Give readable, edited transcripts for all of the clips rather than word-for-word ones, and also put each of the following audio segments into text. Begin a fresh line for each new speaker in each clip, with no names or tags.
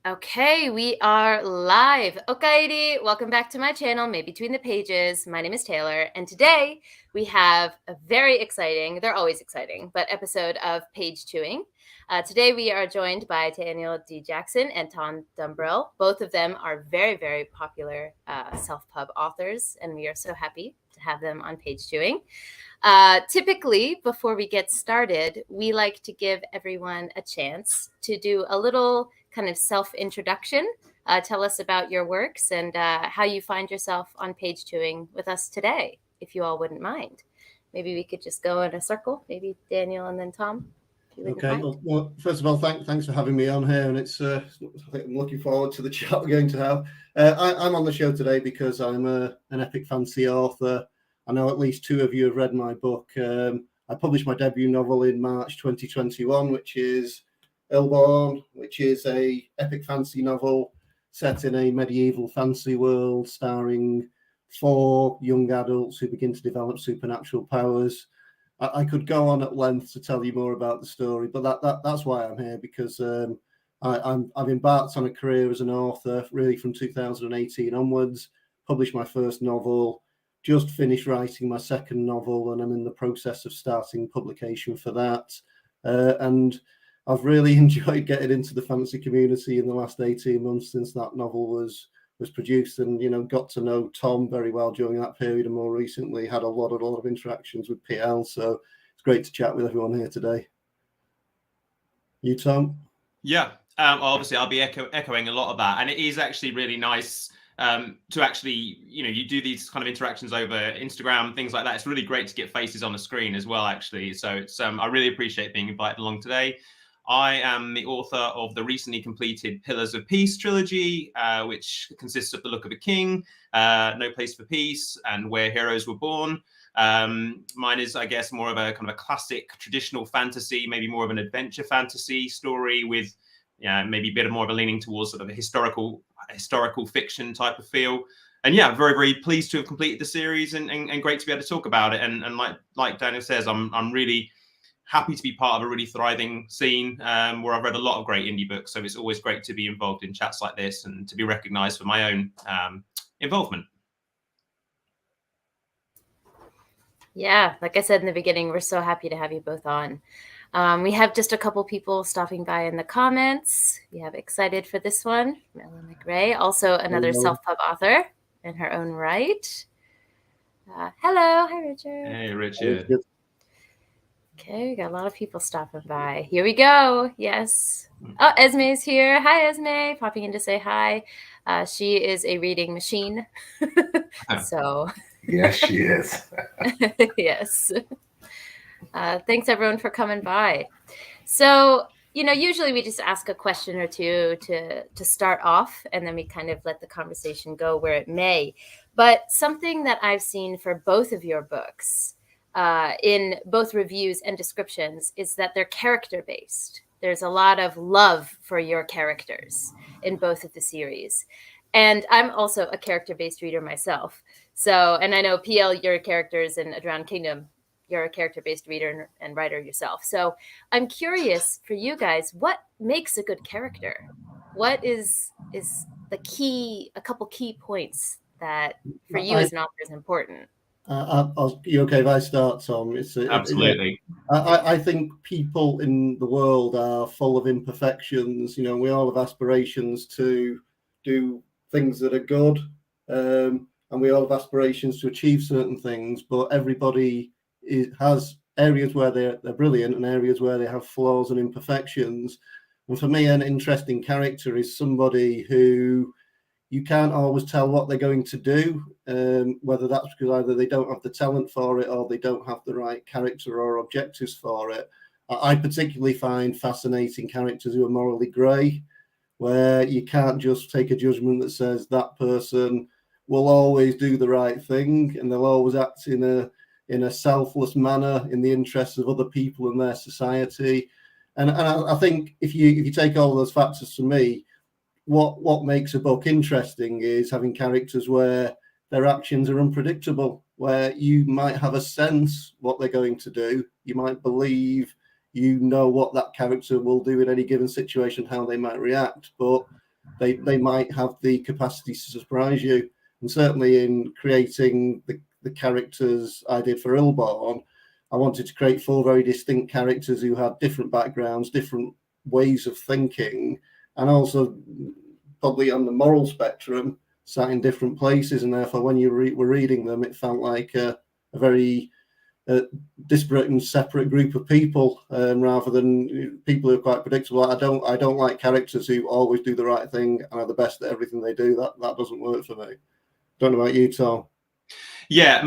Okay, we are live. Okairi, welcome back to my channel, Maybe Between the Pages. My name is Taylor, and today we have a very exciting, they're always exciting, but episode of Page Chewing. Today we are joined by Daniel D. Jackson and Tom Dumbrell. Both of them are very, very popular self-pub authors, and we are so happy to have them on Page Chewing. Typically, before we get started, we like to give everyone a chance to do a little kind of self-introduction. Tell us about your works and how you find yourself on Page Chewing with us today, if you all wouldn't mind. Maybe we could just go in a circle, maybe Daniel and then Tom.
Okay, well, first of all, thanks for having me on here, and I'm looking forward to the chat we're going to have. I'm on the show today because I'm an epic fantasy author. I know at least two of you have read my book. I published my debut novel in March 2021, which is Illborn, which is a epic fantasy novel set in a medieval fantasy world starring 4 young adults who begin to develop supernatural powers. I could go on at length to tell you more about the story, but that's why I'm here, because I've embarked on a career as an author really from 2018 onwards. Published my first novel, just finished writing my second novel, and I'm in the process of starting publication for that. And I've really enjoyed getting into the fantasy community in the last 18 months since that novel was produced, and got to know Tom very well during that period, and more recently had a lot of interactions with PL. So it's great to chat with everyone here today. You, Tom?
Yeah, obviously I'll be echoing a lot of that, and it is actually really nice to actually, you do these kind of interactions over Instagram, things like that. It's really great to get faces on the screen as well, actually. So it's I really appreciate being invited along today. I am the author of the recently completed Pillars of Peace trilogy, which consists of The Look of a King, No Place for Peace, and Where Heroes Were Born. Mine is, I guess, more of a kind of a classic traditional fantasy, maybe more of an adventure fantasy story with maybe a bit more of a leaning towards sort of a historical fiction type of feel. And yeah, very, very pleased to have completed the series and great to be able to talk about it. And like Daniel says, I'm really happy to be part of a really thriving scene where I've read a lot of great indie books. So it's always great to be involved in chats like this and to be recognized for my own involvement.
Yeah, like I said in the beginning, we're so happy to have you both on. We have just a couple people stopping by in the comments. We have excited for this one, Melanie McRae, also another self-pub author in her own right. Hello, hi Richard.
Hey Richard.
Okay, we got a lot of people stopping by. Here we go. Yes. Oh, Esme's here. Hi, Esme. Popping in to say hi. She is a reading machine. So.
Yes, she is.
Yes. Thanks, everyone, for coming by. So, usually we just ask a question or two to start off, and then we kind of let the conversation go where it may. But something that I've seen for both of your books, in both reviews and descriptions, is that they're character-based. There's a lot of love for your characters in both of the series. And I'm also a character-based reader myself. So, and I know PL, your characters in A Drowned Kingdom, you're a character-based reader and writer yourself. So I'm curious for you guys, what makes a good character? What is the key, a couple key points that for you as an author is important?
You okay if I start, Tom?
Absolutely.
I think people in the world are full of imperfections. We all have aspirations to do things that are good, and we all have aspirations to achieve certain things, but everybody has areas where they're brilliant and areas where they have flaws and imperfections. And for me, an interesting character is somebody who you can't always tell what they're going to do, whether that's because either they don't have the talent for it or they don't have the right character or objectives for it. I particularly find fascinating characters who are morally grey, where you can't just take a judgment that says that person will always do the right thing and they'll always act in a selfless manner in the interests of other people in their society. And I think if you take all of those factors, to me, what makes a book interesting is having characters where their actions are unpredictable, where you might have a sense what they're going to do. You might believe what that character will do in any given situation, how they might react. But they might have the capacity to surprise you. And certainly in creating the characters I did for Illborn, I wanted to create 4 very distinct characters who had different backgrounds, different ways of thinking, and also probably on the moral spectrum, sat in different places. And therefore, when you were reading them, it felt like a very disparate and separate group of people, rather than people who are quite predictable. I don't like characters who always do the right thing and are the best at everything they do. That doesn't work for me. Don't know about you, Tom.
Yeah,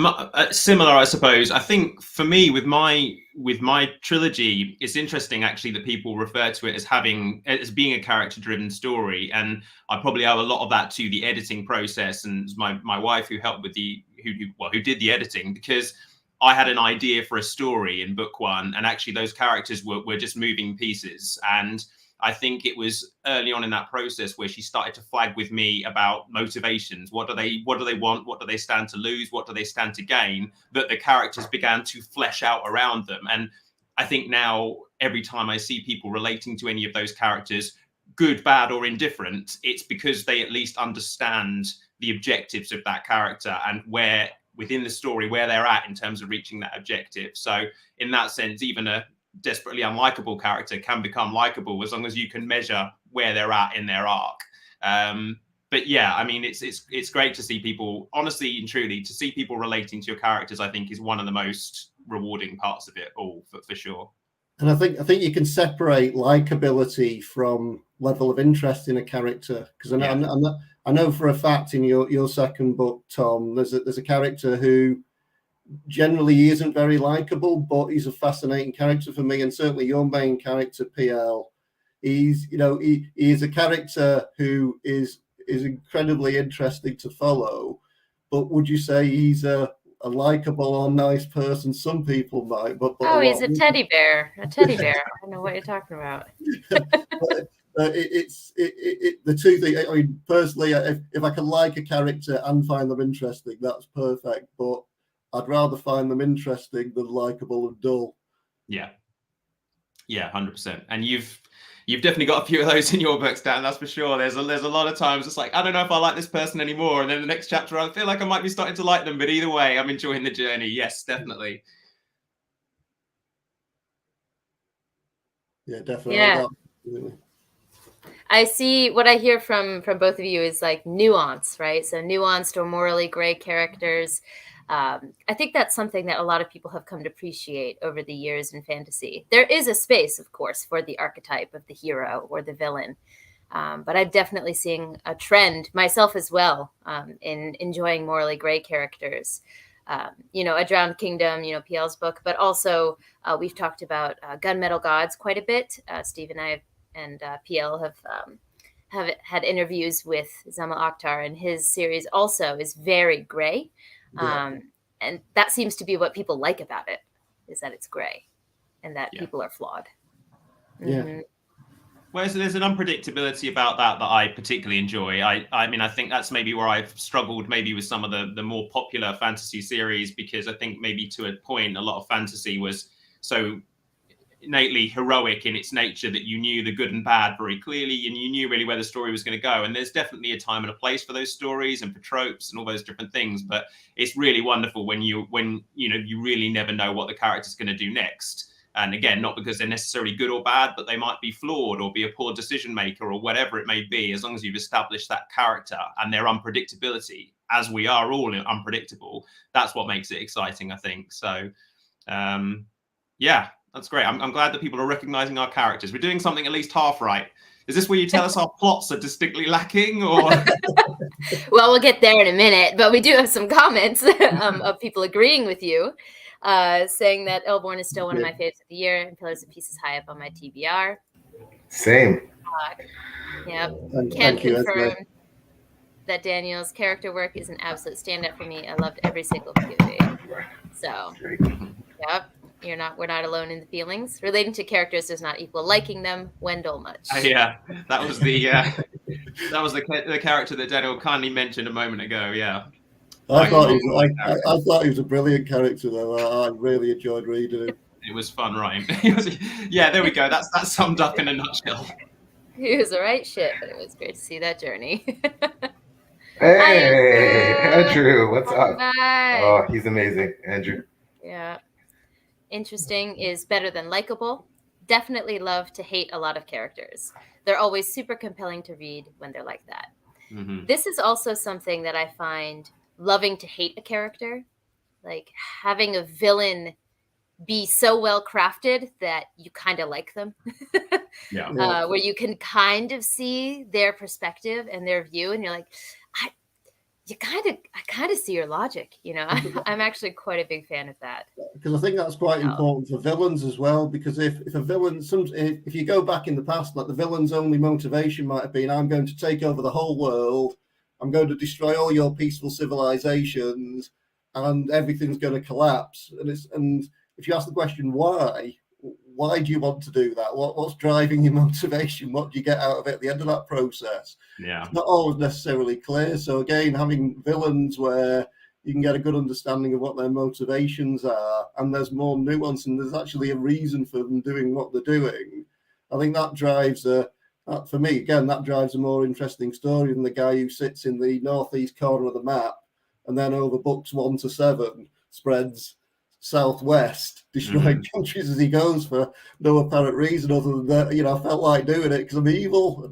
similar, I suppose. I think for me, with my trilogy, it's interesting actually that people refer to it as being a character-driven story, and I probably owe a lot of that to the editing process and my wife who helped with who did the editing, because I had an idea for a story in book 1, and actually those characters were just moving pieces. And I think it was early on in that process where she started to flag with me about motivations. What do they want? What do they stand to lose? What do they stand to gain? That the characters began to flesh out around them. And I think now every time I see people relating to any of those characters, good, bad, or indifferent, it's because they at least understand the objectives of that character and where within the story where they're at in terms of reaching that objective. So in that sense, even a desperately unlikable character can become likable as long as you can measure where they're at in their arc. But yeah, I mean, it's great to see people, honestly and truly, to see people relating to your characters, I think is one of the most rewarding parts of it all, for sure.
And I think you can separate likability from level of interest in a character, because I know for a fact in your second book, Tom, there's a character who generally isn't very likable, but he's a fascinating character for me. And certainly your main character, PL, he is a character who is incredibly interesting to follow. But would you say he's a likable or nice person? Some people might, but
he's a teddy bear. I don't know what you're talking about.
It's the two things. I mean, personally, if I can like a character and find them interesting, that's perfect. But I'd rather find them interesting than likable and dull.
Yeah, 100%. And you've definitely got a few of those in your books, Dan. That's for sure. There's a lot of times it's like, I don't know if I like this person anymore, and then the next chapter I feel like I might be starting to like them. But either way, I'm enjoying the journey. Yes, definitely.
Yeah, definitely.
Yeah. I see what I hear from both of you is like nuance, right? So nuanced or morally gray characters. I think that's something that a lot of people have come to appreciate over the years in fantasy. There is a space, of course, for the archetype of the hero or the villain. But I'm definitely seeing a trend myself as well in enjoying morally gray characters. A Drowned Kingdom, PL's book, but also we've talked about Gunmetal Gods quite a bit. Steve and I and PL have had interviews with Zamal Akhtar, and his series also is very gray. And that seems to be what people like about it, is that it's gray and that people are flawed.
Yeah.
Mm-hmm.
Well, there's an unpredictability about that I particularly enjoy. I mean, I think that's maybe where I've struggled maybe with some of the more popular fantasy series, because I think maybe to a point, a lot of fantasy was so innately heroic in its nature that you knew the good and bad very clearly, and you knew really where the story was going to go. And there's definitely a time and a place for those stories and for tropes and all those different things. But it's really wonderful when you really never know what the character's going to do next. And again, not because they're necessarily good or bad, but they might be flawed or be a poor decision maker or whatever it may be. As long as you've established that character and their unpredictability, as we are all unpredictable, that's what makes it exciting, I think. So, yeah. That's great. I'm glad that people are recognizing our characters. We're doing something at least half right. Is this where you tell us our plots are distinctly lacking, or?
Well, we'll get there in a minute, but we do have some comments of people agreeing with you, saying that Illborn is still one of my favorites of the year, and Pillars of Peace is high up on my TBR.
Same.
Yep.
Thank you,
confirm that Daniel's character work is an absolute standout for me. I loved every single POV. So, yep. We're not alone in the feelings. Relating to characters does not equal liking them. Wendell much.
Yeah, that was the character that Daniel kindly mentioned a moment ago. Yeah,
I thought he was a brilliant character, though. I really enjoyed reading him.
It was fun, right? Yeah, there we go. That's summed up in a nutshell.
He was the right shit, but it was great to see that journey.
Hey,
Hi,
Andrew, what's
welcome
up?
back.
Oh, he's amazing, Andrew.
Yeah. Interesting is better than likable. Definitely love to hate a lot of characters. They're always super compelling to read when they're like that.
Mm-hmm.
This is also something that I find loving to hate a character, like having a villain be so well crafted that you kind of like them.
Yeah.
Where you can kind of see their perspective and their view, and you're like, I kind of see your logic. You know, I'm actually quite a big fan of that.
Because I think that's quite important for villains as well. Because if a villain, if you go back in the past, like the villain's only motivation might have been, I'm going to take over the whole world, I'm going to destroy all your peaceful civilizations, and everything's going to collapse. And if you ask the question why do you want to do that? What's driving your motivation? What do you get out of it at the end of that process?
Yeah.
It's not always necessarily clear. So again, having villains where you can get a good understanding of what their motivations are, and there's more nuance, and there's actually a reason for them doing what they're doing. I think that drives for me, again, that drives a more interesting story than the guy who sits in the northeast corner of the map and then over books 1 to 7 spreads southwest, destroying countries as he goes for no apparent reason other than that, I felt like doing it because I'm evil.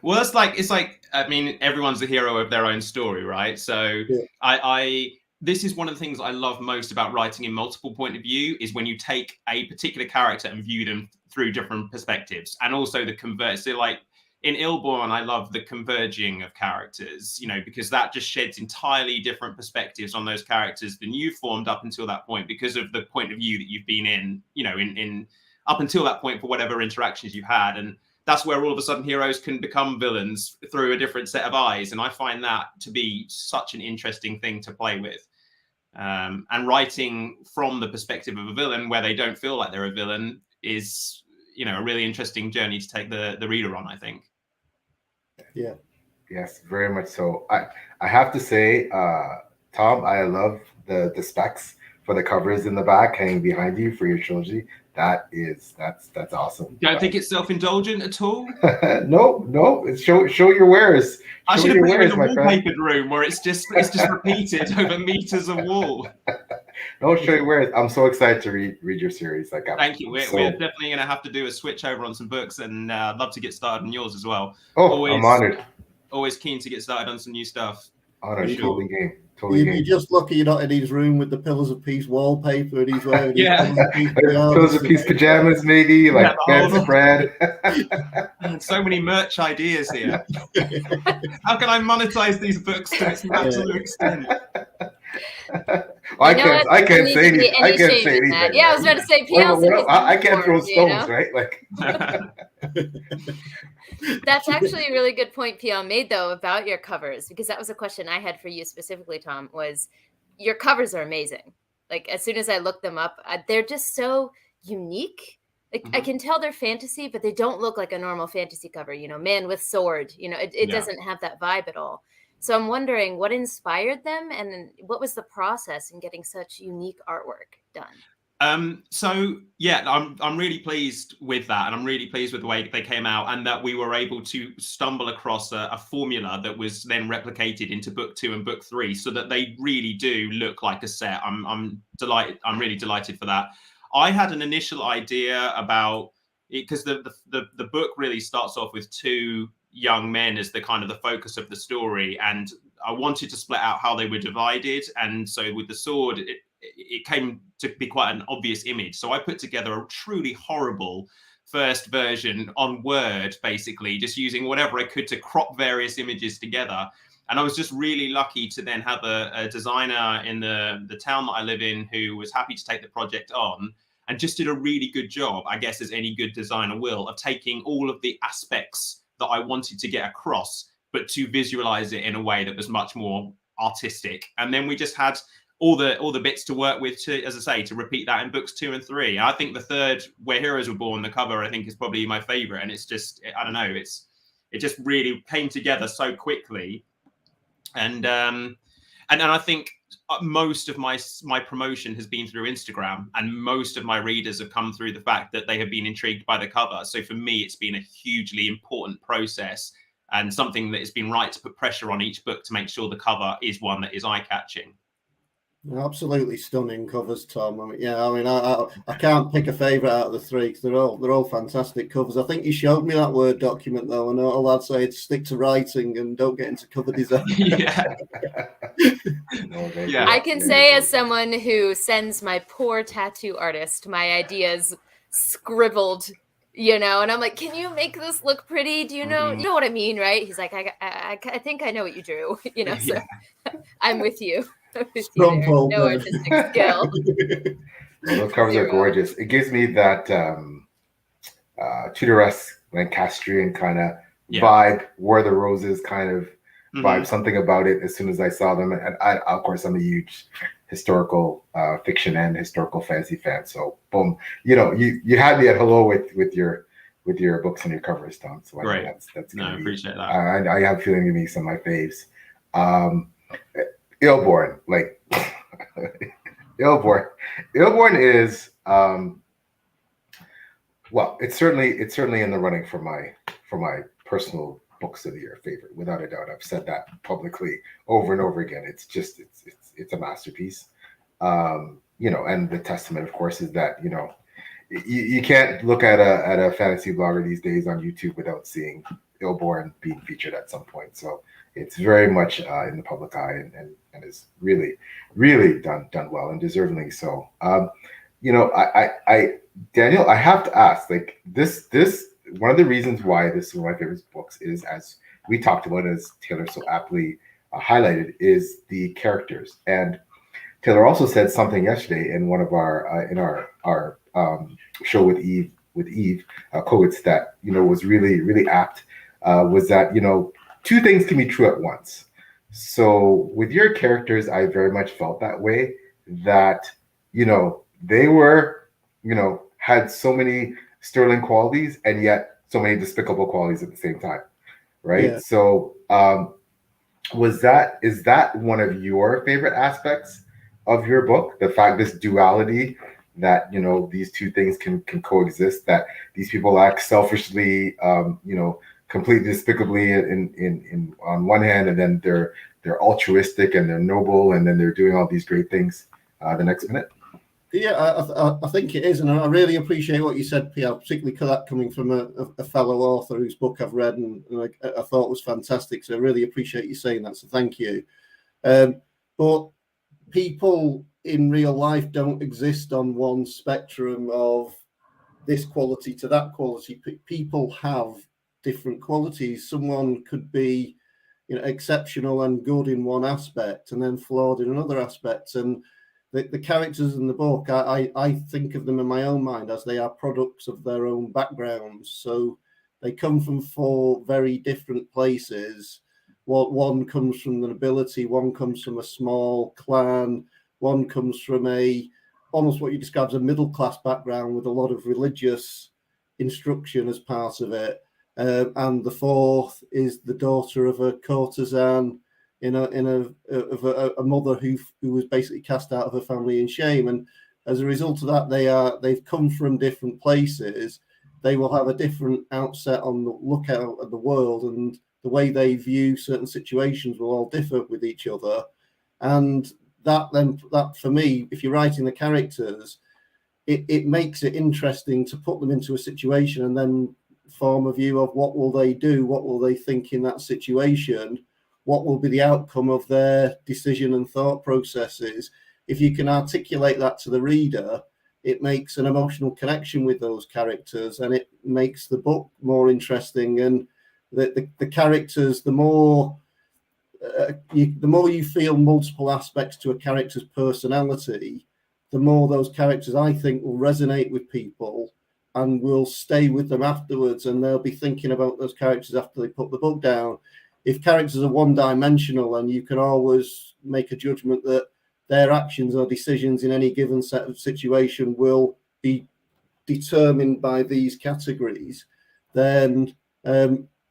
Well, it's like I mean, everyone's the hero of their own story, right? So I this is one of the things I love most about writing in multiple point of view is when you take a particular character and view them through different perspectives, and also the convert. So like in Illborn, I love the converging of characters, because that just sheds entirely different perspectives on those characters than you formed up until that point because of the point of view that you've been in, in up until that point for whatever interactions you've had. And that's where all of a sudden heroes can become villains through a different set of eyes. And I find that to be such an interesting thing to play with. And writing from the perspective of a villain where they don't feel like they're a villain is, a really interesting journey to take the reader on, I think.
Yeah.
Yes, very much so. I have to say, Tom, I love the specs for the covers in the back hanging behind you for your trilogy. That's awesome.
Don't think it's self-indulgent at all?
No. Show your wares.
I should have put you in the wallpapered room where it's just repeated over meters of wall.
No, show your wares. I'm so excited to read your series.
Thank you. We're definitely going to have to do a switch over on some books, and I'd love to get started on yours as well.
Oh, I'm honored.
Always keen to get started on some new stuff.
Honored,
sure.
Totally game.
You're just lucky you're not in his room with the Pillars of Peace wallpaper and he's wearing
Pillars of Peace pajamas, maybe, like bedspread.
So many merch ideas here. How can I monetize these books to its absolute extent?
I can't say anything.
Yeah, I was about to say,
I can't throw stones, right? Like.
That's actually a really good point PL made, though, about your covers, because that was a question I had for you specifically, Tom, was your covers are amazing. Like, as soon as I looked them up, they're just so unique. Like, I can tell they're fantasy, but they don't look like a normal fantasy cover, man with sword. It doesn't have that vibe at all. So I'm wondering what inspired them and what was the process in getting such unique artwork done?
So yeah, I'm really pleased with that, and I'm really pleased with the way they came out, and that we were able to stumble across a formula that was then replicated into book 2 and book 3, so that they really do look like a set. I'm delighted. I'm really delighted for that. I had an initial idea about it because the book really starts off with 2 young men as the kind of the focus of the story, and I wanted to split out how they were divided, and so with the sword it came to be quite an obvious image. So I put together a truly horrible first version on Word, basically just using whatever I could to crop various images together. And I was just really lucky to then have a designer in the town that I live in who was happy to take the project on and just did a really good job, I guess, as any good designer will, of taking all of the aspects that I wanted to get across, but to visualize it in a way that was much more artistic. And then we just had all the bits to work with to, as I say, to repeat that in books 2 and 3. I think the third, Where Heroes Were Born, the cover, I think is probably my favorite. And it's just, I don't know, it just really came together so quickly. And I think most of my promotion has been through Instagram, and most of my readers have come through the fact that they have been intrigued by the cover. So for me, it's been a hugely important process, and something that it's been right to put pressure on each book to make sure the cover is one that is eye-catching.
Absolutely stunning covers, Tom. I can't pick a favourite out of the three because they're all fantastic covers. I think you showed me that Word document though, and all I'd say is stick to writing and don't get into cover design.
Yeah.
I can say, as someone who sends my poor tattoo artist my ideas scribbled, and I'm like, can you make this look pretty? Do you know what I mean, right? He's like, I think I know what you drew, so I'm with you. No artistic skill.
Those covers are gorgeous. It gives me that Tudoresque Lancastrian kind of vibe, War of the Roses kind of vibe, something about it as soon as I saw them. And of course, I'm a huge historical fiction and historical fantasy fan. So boom, you had me at hello with your books and your covers, Tom. So
right.
That's
I appreciate that.
I have a feeling you make some of my faves. Illborn, like Illborn is well, it's certainly in the running for my personal books of the year favorite, without a doubt. I've said that publicly over and over again. It's just it's a masterpiece. And the testament, of course, is that you can't look at a fantasy blogger these days on YouTube without seeing Illborn being featured at some point. So it's very much in the public eye and is really, really done well, and deservingly so. Daniel, I have to ask, like this one of the reasons why this is one of my favorite books is, as we talked about, as Taylor so aptly highlighted, is the characters. And Taylor also said something yesterday in one of our in our show with Eve Kowitz that was really, really apt. Was that two things can be true at once. So with your characters, I very much felt that way, that they were had so many sterling qualities and yet so many despicable qualities at the same time, right? Yeah. So is that one of your favorite aspects of your book, the fact, this duality, that these two things can coexist, that these people act selfishly, completely despicably in on one hand, and then they're altruistic and they're noble, and then they're doing all these great things the next minute?
Yeah, I think it is, and I really appreciate what you said, Pierre, particularly that coming from a fellow author whose book I've read and I thought was fantastic. So I really appreciate you saying that. So thank you. But people in real life don't exist on one spectrum of this quality to that quality. People have different qualities. Someone could be, exceptional and good in one aspect, and then flawed in another aspect. And the characters in the book, I think of them in my own mind as they are products of their own backgrounds. So they come from four very different places. One comes from the nobility, one comes from a small clan, one comes from almost what you describe as a middle-class background with a lot of religious instruction as part of it. And the fourth is the daughter of a courtesan of a mother who was basically cast out of her family in shame. And as a result of that, they've come from different places. They will have a different outset on the lookout at the world, and the way they view certain situations will all differ with each other. And that for me, if you're writing the characters, it makes it interesting to put them into a situation and then form a view of what will they do, what will they think in that situation, what will be the outcome of their decision and thought processes. If you can articulate that to the reader, it makes an emotional connection with those characters, and it makes the book more interesting. And the characters, the more you feel multiple aspects to a character's personality, the more those characters, I think, will resonate with people and will stay with them afterwards, and they'll be thinking about those characters after they put the book down. If characters are one-dimensional, and you can always make a judgment that their actions or decisions in any given set of situation will be determined by these categories, then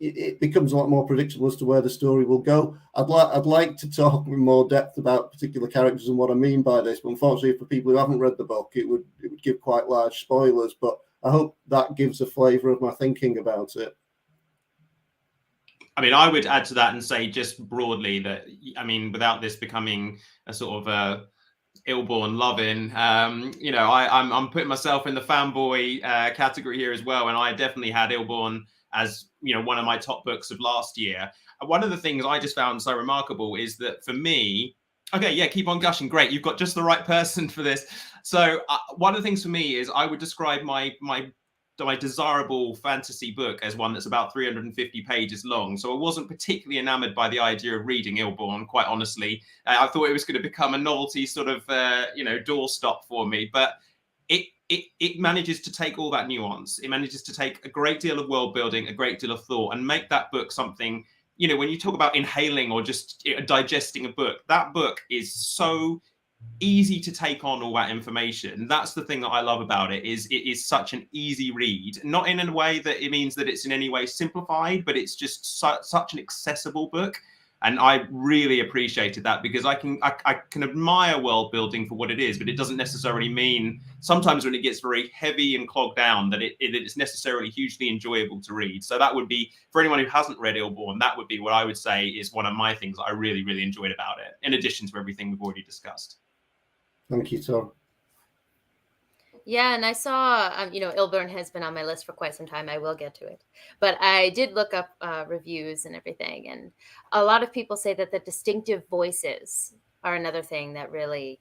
it becomes a lot more predictable as to where the story will go. I'd like to talk with more depth about particular characters and what I mean by this, but unfortunately for people who haven't read the book, it would give quite large spoilers, but I hope that gives a flavour of my thinking about it.
I mean, I would add to that and say just broadly that, I mean, without this becoming a sort of Illborn loving, you know, I'm putting myself in the fanboy category here as well, and I definitely had Illborn as, you know, one of my top books of last year. One of the things I just found so remarkable is that for me, okay, yeah, keep on gushing, great, you've got just the right person for this. So one of the things for me is I would describe my desirable fantasy book as one that's about 350 pages long. So I wasn't particularly enamored by the idea of reading Illborn, quite honestly. I thought it was going to become a novelty sort of, you know, doorstop for me. But it manages to take all that nuance. It manages to take a great deal of world building, a great deal of thought, and make that book something, you know, when you talk about inhaling or just digesting a book, that book is so easy to take on all that information. That's the thing that I love about it, is it is such an easy read, not in a way that it means that it's in any way simplified, but it's just such an accessible book. And I really appreciated that, because I can admire world building for what it is, but it doesn't necessarily mean sometimes when it gets very heavy and clogged down that it's necessarily hugely enjoyable to read. So that would be, for anyone who hasn't read Illborn, that would be what I would say is one of my things that I really, really enjoyed about it, in addition to everything we've already discussed.
Thank you, Tom.
Yeah, and I saw, you know, Illborn has been on my list for quite some time. I will get to it. But I did look up reviews and everything. And a lot of people say that the distinctive voices are another thing that really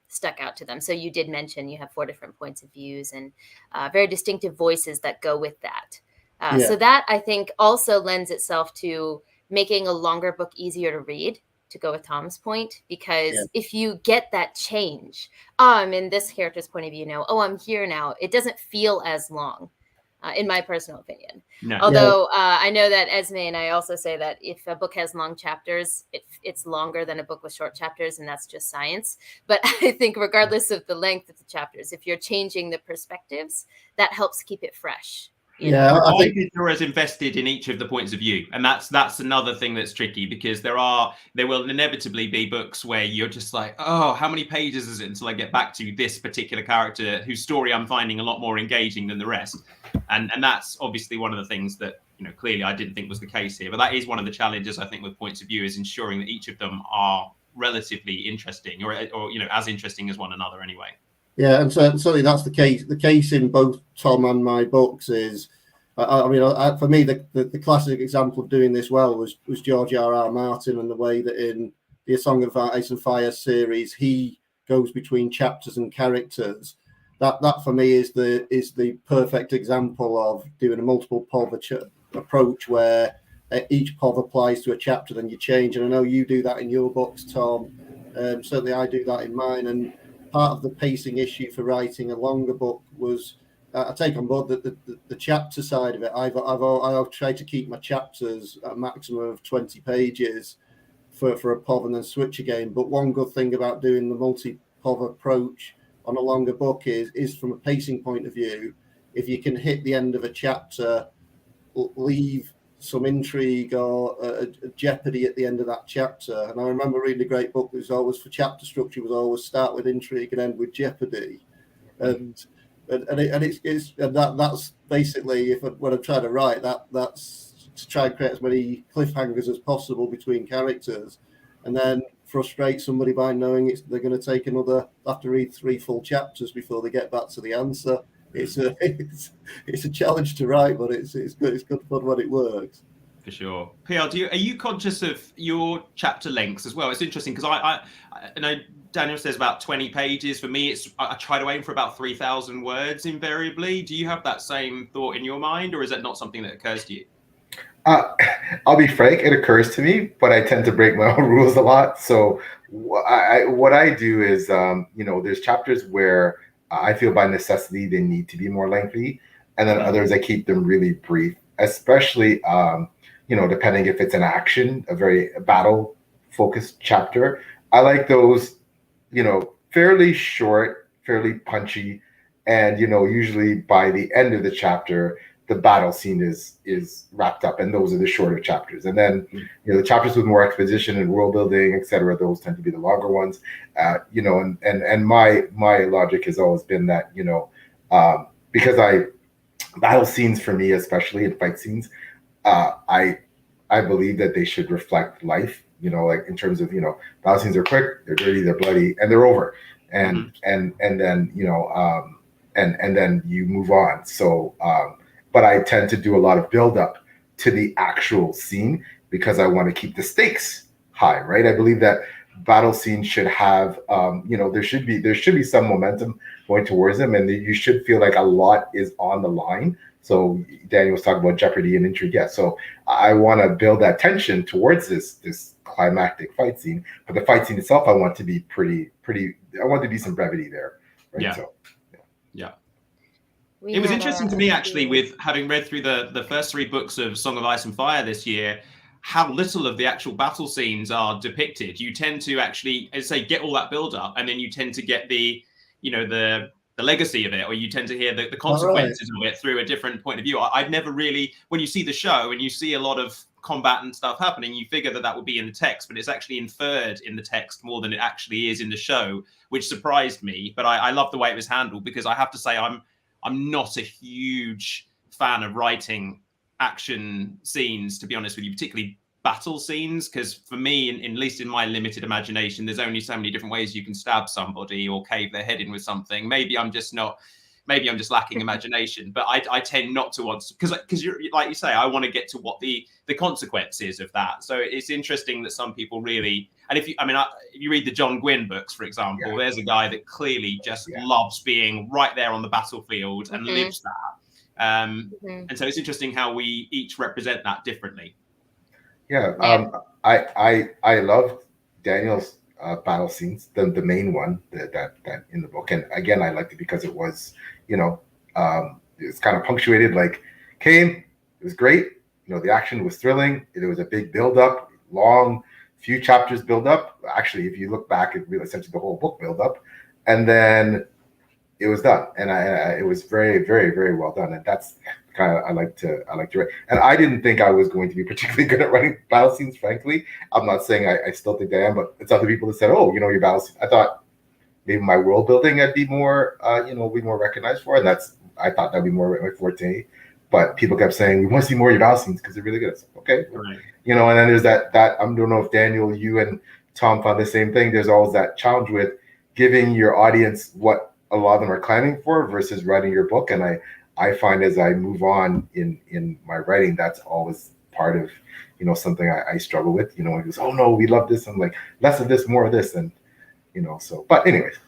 stuck out to them. So you did mention you have 4 different points of views and very distinctive voices that go with that. So that, I think, also lends itself to making a longer book easier to read, to go with Tom's point, because if you get that change, I'm in this character's point of view now, I'm here now, it doesn't feel as long, in my personal opinion. No. Although I know that Esme and I also say that if a book has long chapters, it's longer than a book with short chapters, and that's just science. But I think regardless of the length of the chapters, if you're changing the perspectives, that helps keep it fresh.
I think you're as invested in each of the points of view, and that's another thing that's tricky, because there will inevitably be books where you're just like, oh, how many pages is it until I get back to this particular character whose story I'm finding a lot more engaging than the rest, and that's obviously one of the things that, you know, clearly I didn't think was the case here, but that is one of the challenges I think with points of view, is ensuring that each of them are relatively interesting, or you know, as interesting as one another anyway.
Yeah, and certainly that's the case. The case in both Tom and my books is, for me, the classic example of doing this well was George R.R. Martin, and the way that in the A Song of Ice and Fire series he goes between chapters and characters. That for me is the perfect example of doing a multiple POV approach, where each POV applies to a chapter, then you change. And I know you do that in your books, Tom. Certainly I do that in mine. And part of the pacing issue for writing a longer book was, I take on board the chapter side of it. I've tried to keep my chapters at a maximum of 20 pages for a POV and then switch again. But one good thing about doing the multi-POV approach on a longer book is from a pacing point of view, if you can hit the end of a chapter, leave some intrigue or a jeopardy at the end of that chapter. And I remember reading a great book that was always, for chapter structure, was always start with intrigue and end with jeopardy. And that's basically, when I'm trying to write, that's to try and create as many cliffhangers as possible between characters, and then frustrate somebody by knowing they're going to take have to read 3 full chapters before they get back to the answer. It's a challenge to write, but it's good. It's good fun when it works.
For sure. PL, are you conscious of your chapter lengths as well? It's interesting because I know Daniel says about 20 pages. For me, I try to aim for about 3,000 words invariably. Do you have that same thought in your mind, or is that not something that occurs to you?
I'll be frank, it occurs to me, but I tend to break my own rules a lot. So what I do is, there's chapters where I feel by necessity they need to be more lengthy, and then others I keep them really brief, especially depending if it's an action, a very battle focused chapter. I like those, fairly short, fairly punchy, and usually by the end of the chapter the battle scene is wrapped up, and those are the shorter chapters. And then the chapters with more exposition and world building, etc., those tend to be the longer ones. And my logic has always been that because battle scenes for me, especially in fight scenes, I believe that they should reflect life. Like in terms of battle scenes are quick, they're dirty, they're bloody, and they're over. And then and then you move on. So but I tend to do a lot of build up to the actual scene because I want to keep the stakes high, right? I believe that battle scenes should have there should be some momentum going towards them, and you should feel like a lot is on the line. So Daniel was talking about jeopardy and intrigue. Yeah, so I want to build that tension towards this climactic fight scene, but the fight scene itself, I want to be pretty. I want to be some brevity there, right?
Yeah.
So,
yeah. It was interesting to me, actually, with having read through the first 3 books of Song of Ice and Fire this year, how little of the actual battle scenes are depicted. You tend to actually, as I say, get all that build up, and then you tend to get the legacy of it, or you tend to hear the consequences of it through a different point of view. I've never really, when you see the show and you see a lot of combat and stuff happening, you figure that would be in the text, but it's actually inferred in the text more than it actually is in the show, which surprised me. But I love the way it was handled, because I have to say I'm not a huge fan of writing action scenes, to be honest with you, particularly battle scenes, because for me, at least in my limited imagination, there's only so many different ways you can stab somebody or cave their head in with something. Maybe I'm just lacking imagination, but I tend not to want to, because you're, like you say, I want to get to what the consequences of that. So it's interesting that some people really, and if you read the John Gwynne books, for example, there's a guy that clearly just loves being right there on the battlefield and lives that. And so it's interesting how we each represent that differently.
I love Daniel's battle scenes, the main one that in the book, and again I liked it because it was it's kind of punctuated, like it was great, the action was thrilling, there was a big build up, long few chapters build up. Actually, if you look back, it really essentially the whole book build up, and then it was done, and it was very, very, very well done. And that's kind of I like to write. And I didn't think I was going to be particularly good at writing battle scenes. Frankly, I'm not saying I still think I am, but it's other people that said, "Oh, your battle scene." I thought maybe my world building I'd be more, be more recognized for, and I thought that'd be more my forte. But people kept saying, "We want to see more of your battle scenes because they're really good." Like, okay, right. And then there's that I don't know if Daniel, you and Tom found the same thing. There's always that challenge with giving your audience what a lot of them are clamoring for versus writing your book. And I find as I move on in my writing, that's always part of, something I struggle with, it goes, "Oh no, we love this." I'm like, less of this, more of this. And, so, but anyways.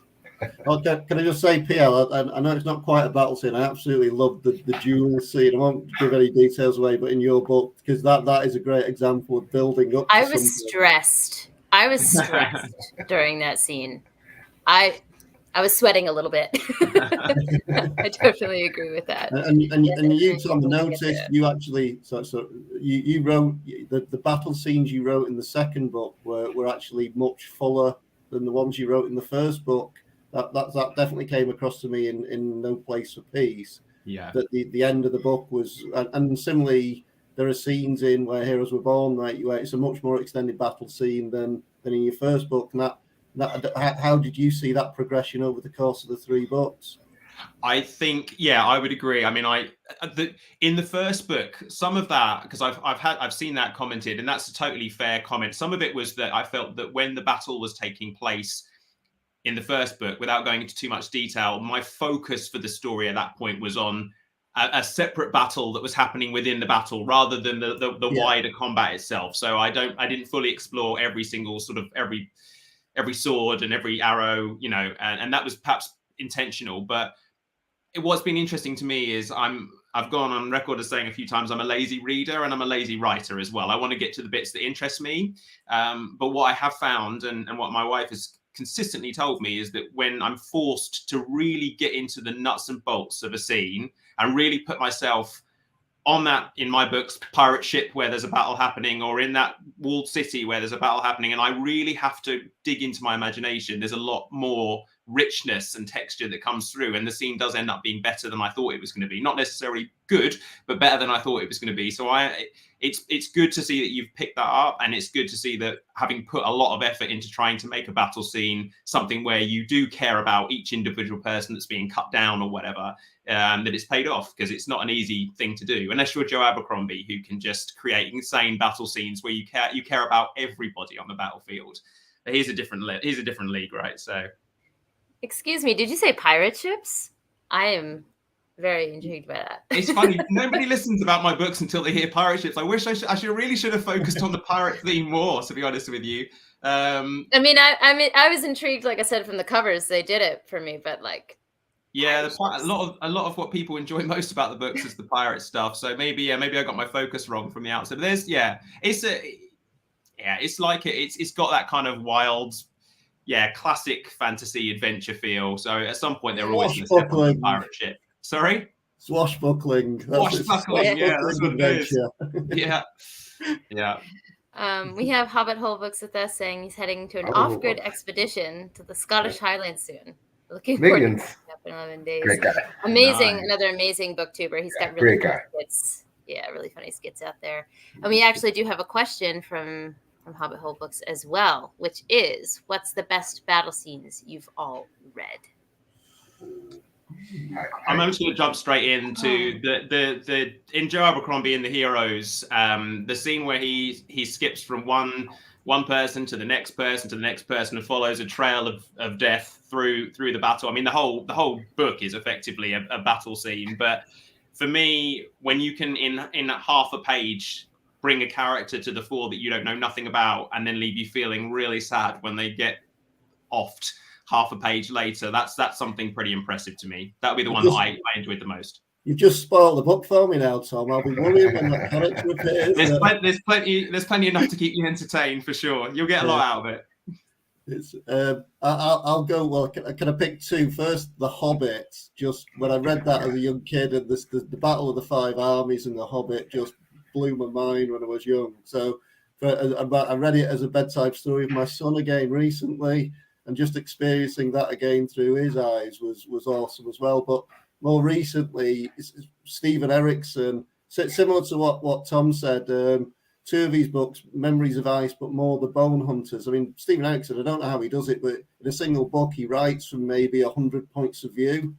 Okay, can I just say, PL, I know it's not quite a battle scene. I absolutely love the duel scene. I won't give any details away, but in your book, because that is a great example of building up.
I was stressed during that scene. I was sweating a little bit. I definitely agree with that.
And you, Tom, noticed you actually so you wrote the battle scenes you wrote in the second book were actually much fuller than the ones you wrote in the first book. That definitely came across to me in No Place for Peace. Yeah. That the end of the book was, and similarly, there are scenes in Where Heroes Were Born, right, where it's a much more extended battle scene than in your first book. And how did you see that progression over the course of the 3 books?
I think, I would agree. I mean, in the first book, some of that, because I've seen that commented, and that's a totally fair comment. Some of it was that I felt that when the battle was taking place in the first book, without going into too much detail, my focus for the story at that point was on a separate battle that was happening within the battle rather than the wider combat itself. So I didn't fully explore every single sort of every sword and every arrow, and that was perhaps intentional. But what's been interesting to me is I've gone on record as saying a few times I'm a lazy reader and I'm a lazy writer as well. I want to get to the bits that interest me. But what I have found, and what my wife has consistently told me, is that when I'm forced to really get into the nuts and bolts of a scene and really put myself on that, in my books, pirate ship where there's a battle happening, or in that walled city where there's a battle happening, and I really have to dig into my imagination, there's a lot more richness and texture that comes through, and the scene does end up being better than I thought it was going to be. Not necessarily good, but better than I thought it was going to be. So it's good to see that you've picked that up, and it's good to see that, having put a lot of effort into trying to make a battle scene something where you do care about each individual person that's being cut down or whatever, that it's paid off, because it's not an easy thing to do unless you're Joe Abercrombie, who can just create insane battle scenes where you care about everybody on the battlefield. But he's a different league, right? So,
excuse me, did you say pirate ships? I am very intrigued by that.
It's funny. Nobody listens about my books until they hear pirate ships. I wish I really should have focused on the pirate theme more, to be honest with you.
I mean, I was intrigued, like I said, from the covers. They did it for me, but like,
yeah, a lot of what people enjoy most about the books is the pirate stuff. So maybe I got my focus wrong from the outset. But it's got that kind of wild, classic fantasy adventure feel. So at some point they're always going to step on the pirate ship. Sorry?
Swashbuckling.
Swashbuckling, yeah, that's what it is. Yeah.
We have Hobbit Hole Books with us, saying he's heading to an off-grid expedition to the Scottish Highlands soon. Looking forward to up in 11 days.
Great guy.
Amazing, another amazing booktuber. He's got really funny skits. Yeah, really funny skits out there. And we actually do have a question from Hobbit Hole Books as well, which is, what's the best battle scenes you've all read?
I'm just going to jump straight into the in Joe Abercrombie in the Heroes, the scene where he skips from one person to the next person to the next person and follows a trail of death through the battle. I mean, the whole book is effectively a battle scene, but for me, when you can in half a page bring a character to the fore that you don't know nothing about and then leave you feeling really sad when they get offed half a page later, that's something pretty impressive to me. That would be the one that I enjoyed the most.
You've just spoiled the book for me now, Tom. I'll be worrying when that character appears.
There's plenty enough to keep you entertained, for sure. You'll get a lot out of it.
It's I'll go. Well, can I pick two? First, The Hobbit. Just when I read that as a young kid, and the Battle of the Five Armies and The Hobbit just blew my mind when I was young. So I read it as a bedtime story with my son again recently, and just experiencing that again through his eyes was awesome as well. But more recently, Stephen Erickson, similar to what Tom said, two of his books, Memories of Ice, but more The Bone Hunters. I mean, Stephen Erickson, I don't know how he does it, but in a single book, he writes from maybe 100 points of view.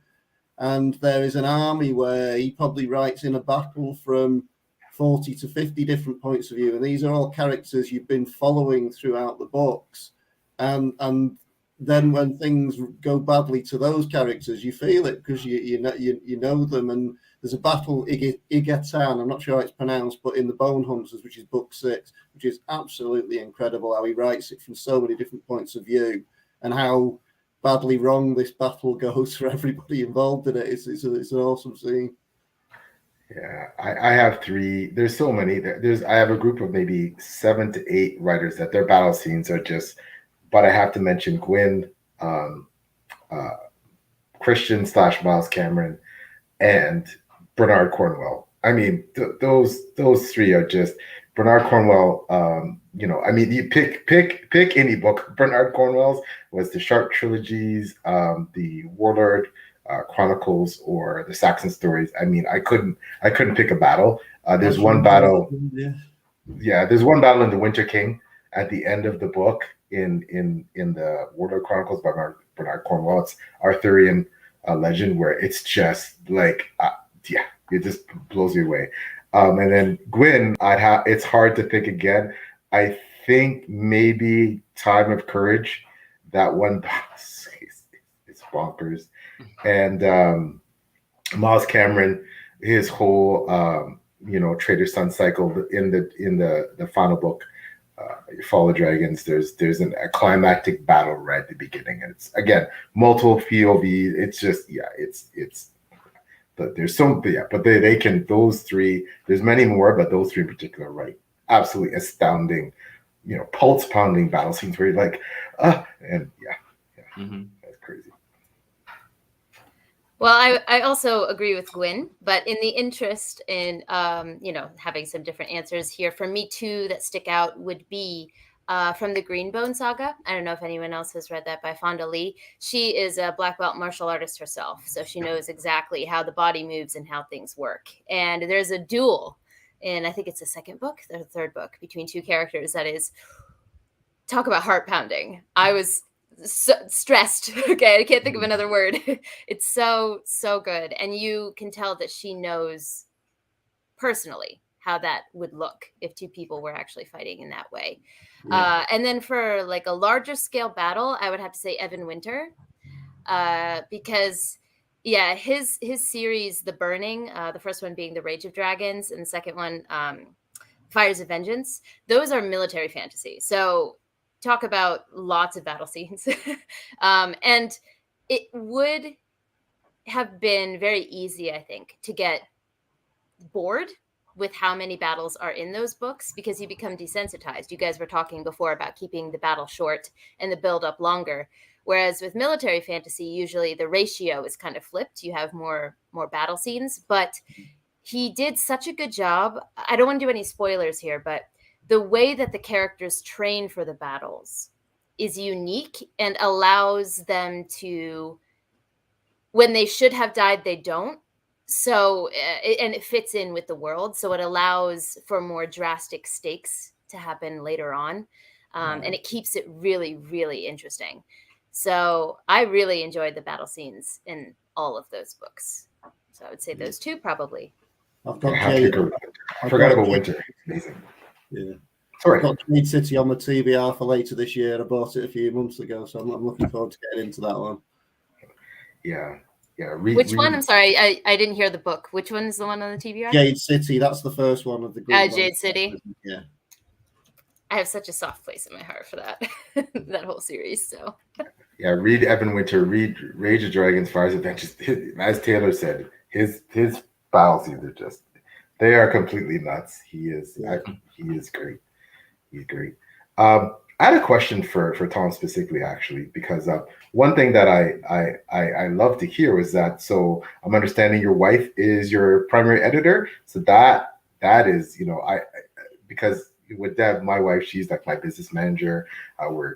And there is an army where he probably writes in a battle from 40 to 50 different points of view. And these are all characters you've been following throughout the books. And then when things go badly to those characters, you feel it because you know them. And there's a battle, Igatan, I'm not sure how it's pronounced, but in The Bone Hunters, which is book 6, which is absolutely incredible how he writes it from so many different points of view and how badly wrong this battle goes for everybody involved in it. It's an awesome scene.
Yeah, I have 3. There's so many. I have a group of maybe 7 to 8 writers that their battle scenes are just. But I have to mention Gwyn, Christian / Miles Cameron, and Bernard Cornwell. I mean, those 3 are just Bernard Cornwell. I mean, you pick any book. Bernard Cornwell's was the Shark trilogies, the Warlord Chronicles, or the Saxon stories. I mean, I couldn't pick a battle. There's one battle. Yeah, there's one battle in The Winter King at the end of the book in the Warlord Chronicles by Bernard Cornwell. It's Arthurian legend where it's just like it just blows you away. And then Gwyn, it's hard to think again. I think maybe Time of Courage, that one it's bonkers. And Miles Cameron, his whole Traitor Sun cycle in the final book, Fall of Dragons, there's a climactic battle right at the beginning, and it's again multiple POV. It's just but there's but they can, those 3. There's many more, but those 3 in particular, right? Absolutely astounding, pulse pounding battle scenes where you're like,
Mm-hmm.
That's crazy.
Well, I also agree with Gwyn, but in the interest in having some different answers here, for me 2 that stick out would be from the Greenbone saga. I don't know if anyone else has read that, by Fonda Lee. She is a black belt martial artist herself, so she knows exactly how the body moves and how things work. And there's a duel in, I think it's the second book, the third book, between two characters that is, talk about heart pounding. I was stressed. Okay, I can't think of another word. It's so good, and you can tell that she knows personally how that would look if two people were actually fighting in that way. Yeah. And then for like a larger scale battle, I would have to say Evan Winter, because his series, The Burning, the first one being The Rage of Dragons, and the second one, Fires of Vengeance, those are military fantasy. So talk about lots of battle scenes. And it would have been very easy, I think, to get bored with how many battles are in those books, because you become desensitized. You guys were talking before about keeping the battle short and the build up longer. Whereas with military fantasy, usually the ratio is kind of flipped. You have more battle scenes, but he did such a good job. I don't want to do any spoilers here, but the way that the characters train for the battles is unique and allows them to, when they should have died, they don't. So, and it fits in with the world. So it allows for more drastic stakes to happen later on. And it keeps it really, really interesting. So I really enjoyed the battle scenes in all of those books. So I would say those two probably.
I've got
I forgot about Winter. Amazing.
Yeah.
Sorry.
I've got Jade City on my TBR for later this year. I bought it a few months ago, so I'm looking forward to getting into that one.
Yeah.
Which one? I'm sorry, I didn't hear the book. Which one is the one on the TBR?
Jade City. That's the first one of the group.
Jade City.
Yeah.
I have such a soft place in my heart for that that whole series. So.
Yeah, read Evan Winter. Read Rage of Dragons, Fires of Vengeance. As Taylor said, his battle scenes are they are completely nuts. He is great. He's great. I had a question for Tom specifically, actually, because one thing that I love to hear was that, so I'm understanding your wife is your primary editor. So that is, because with Deb, my wife, she's like my business manager. We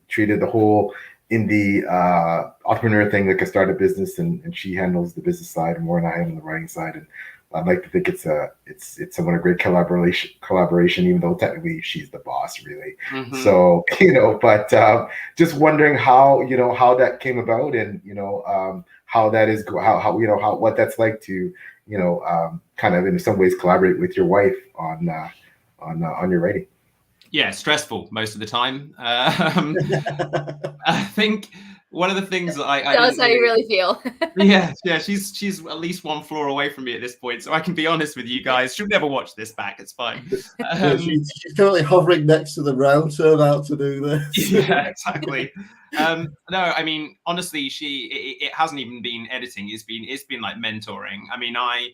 treated the whole indie entrepreneur thing like a startup business, and she handles the business side more than I handle the writing side. And I'd like to think it's somewhat a great collaboration, even though technically she's the boss, really. Mm-hmm. So, but just wondering how that came about, and how that is, how what that's like to kind of in some ways collaborate with your wife on your writing.
Yeah, stressful most of the time. I think one of the things that I
tell us how you really feel.
yeah, she's at least one floor away from me at this point, so I can be honest with you guys. She'll never watch this back. It's fine.
She's currently hovering next to the router about to do this.
Yeah, exactly. No, I mean, honestly, it hasn't even been editing. It's been like mentoring. I mean, I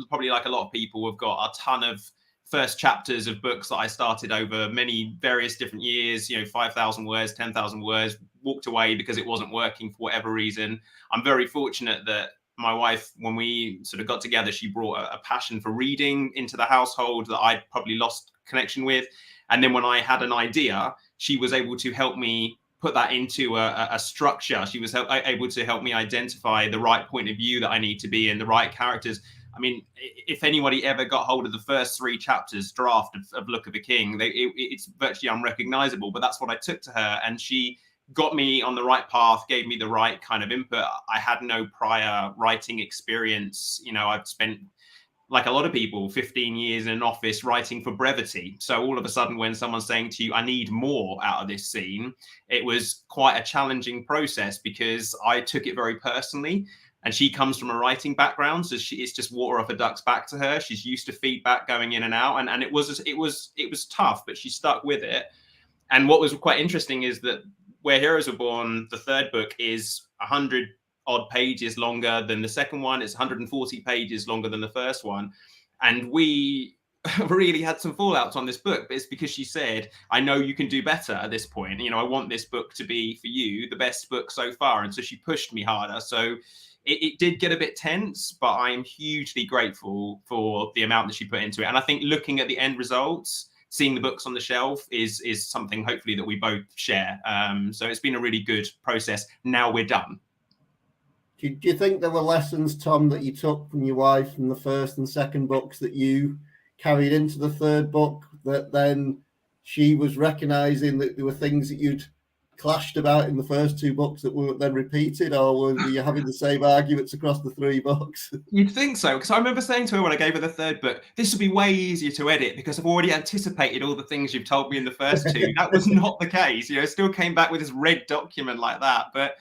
probably, like a lot of people, have got a ton of first chapters of books that I started over many various different years, 5,000 words, 10,000 words, walked away because it wasn't working for whatever reason. I'm very fortunate that my wife, when we sort of got together, she brought a passion for reading into the household that I'd probably lost connection with. And then when I had an idea, she was able to help me put that into a structure. She was able to help me identify the right point of view that I need to be in, the right characters. I mean, if anybody ever got hold of the first 3 chapters draft of Look of a King, it's virtually unrecognizable. But that's what I took to her, and she got me on the right path, gave me the right kind of input. I had no prior writing experience. I've spent, like a lot of people, 15 years in an office writing for brevity. So all of a sudden, when someone's saying to you, I need more out of this scene, it was quite a challenging process because I took it very personally. And she comes from a writing background, so it's just water off a duck's back to her. She's used to feedback going in and out, and it was tough, but she stuck with it. And what was quite interesting is that Where Heroes Were Born, the third book, is 100 odd pages longer than the second one. It's 140 pages longer than the first one, and we really had some fallouts on this book. But it's because she said, I know you can do better at this point. I want this book to be, for you, the best book so far. And so she pushed me harder. So it did get a bit tense, but I'm hugely grateful for the amount that she put into it. And I think looking at the end results, seeing the books on the shelf is something hopefully that we both share. So it's been a really good process. Now we're done.
Do you think there were lessons, Tom, that you took from your wife from the first and second books that you carried into the third book, that then she was recognizing that there were things that you'd clashed about in the first two books that were then repeated, or were you having the same arguments across the three books?
You'd think so, because I remember saying to her when I gave her the third book, this will be way easier to edit because I've already anticipated all the things you've told me in the first two. That was not the case. You know, it still came back with this red document like that. But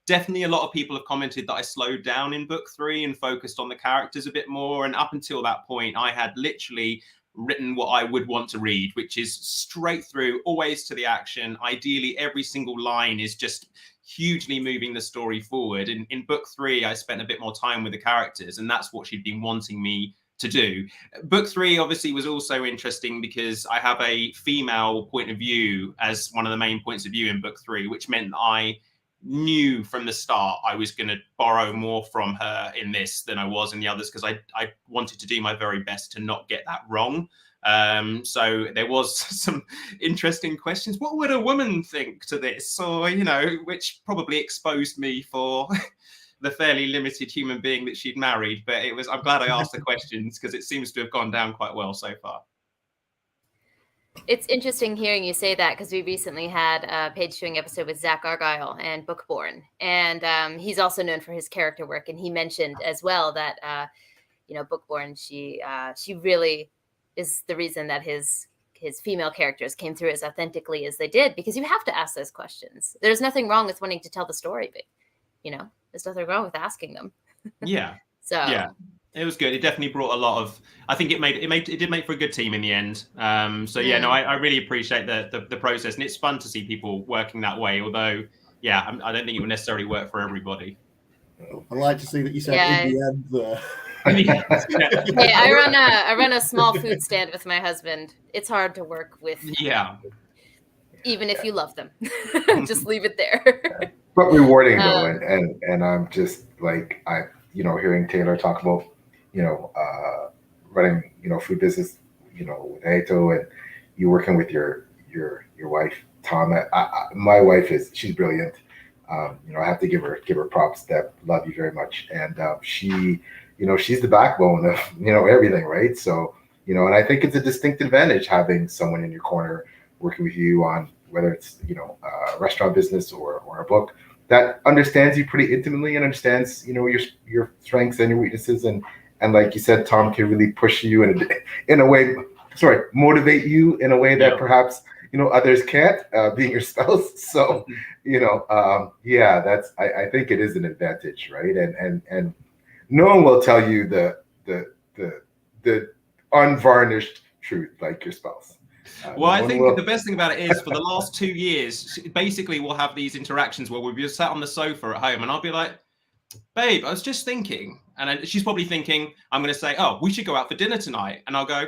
definitely a lot of people have commented that I slowed down in book 3 and focused on the characters a bit more. And up until that point, I had literally written what I would want to read, which is straight through, always to the action. Ideally, every single line is just hugely moving the story forward. In book 3, I spent a bit more time with the characters, and that's what she'd been wanting me to do. Book 3 obviously was also interesting because I have a female point of view as one of the main points of view in book 3, which meant that I knew from the start I was going to borrow more from her in this than I was in the others, because I wanted to do my very best to not get that wrong. So there was some interesting questions. What would a woman think to this? Or, you know, which probably exposed me for the fairly limited human being that she'd married. But I'm glad I asked the questions, because it seems to have gone down quite well so far.
It's interesting hearing you say that, because we recently had a page-turning episode with Zach Argyle and Bookborn, and he's also known for his character work. And he mentioned as well that Bookborn, she really is the reason that his female characters came through as authentically as they did, because you have to ask those questions. There's nothing wrong with wanting to tell the story, but there's nothing wrong with asking them.
Yeah.
So
yeah. It was good. It definitely brought a lot of. I think it did make for a good team in the end. So yeah, no, I really appreciate the process, and it's fun to see people working that way. Although, yeah, I don't think it would necessarily work for everybody.
I like to see that you said in the end there.
Hey, I run a small food stand with my husband. It's hard to work with.
Yeah.
Even if you love them, just leave it there.
But rewarding though, and I'm just like hearing Taylor talk about running food business with Aito, and you working with your wife Tom. My wife she's brilliant. I have to give her props. That love you very much, and she's the backbone of everything, right? So and I think it's a distinct advantage having someone in your corner working with you on whether it's a restaurant business or a book that understands you pretty intimately and understands your strengths and your weaknesses, and like you said, Tom can really push you in a way, motivate you in a way that perhaps others can't, being your spouse. So that's I think it is an advantage, right? And no one will tell you the unvarnished truth like your spouse.
Well, I think the best thing about it is for the last 2 years, basically we'll have these interactions where we'll be sat on the sofa at home and I'll be like, babe, I was just thinking. And she's probably thinking, I'm going to say, oh, we should go out for dinner tonight. And I'll go,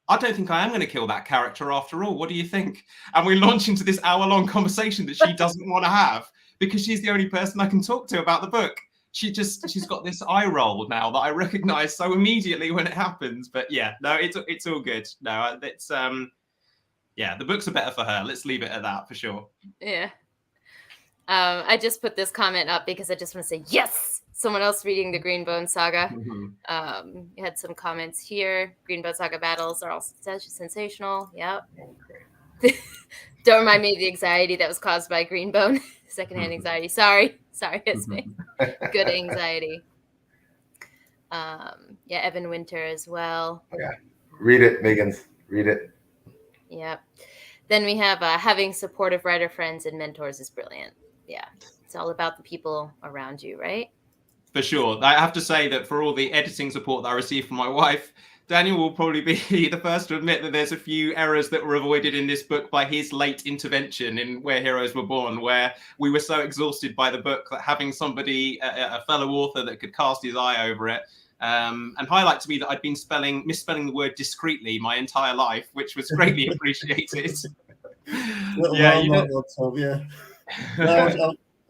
I don't think I am going to kill that character after all. What do you think? And we launch into this hour-long conversation that she doesn't want to have because she's the only person I can talk to about the book. She's got this eye roll now that I recognize so immediately when it happens. But yeah, no, it's all good. No, it's yeah, the books are better for her. Let's leave it at that for sure.
Yeah. I just put this comment up because I just want to say, yes, someone else reading the Greenbone Saga. Mm-hmm. You had some comments here. Greenbone Saga battles are all sensational. Yep. Okay. Don't remind me of the anxiety that was caused by Greenbone. Secondhand anxiety. Sorry, it's me. Good anxiety. Yeah, Evan Winter as well.
Oh, yeah. Read it, Megan's. Read it.
Yep. Then we have having supportive writer friends and mentors is brilliant. Yeah. It's all about the people around you, right?
For sure. I have to say that for all the editing support that I received from my wife, Daniel will probably be the first to admit that there's a few errors that were avoided in this book by his late intervention in Where Heroes Were Born, where we were so exhausted by the book that having somebody, a fellow author that could cast his eye over it, and highlight to me that I'd been misspelling the word discreetly my entire life, which was greatly appreciated.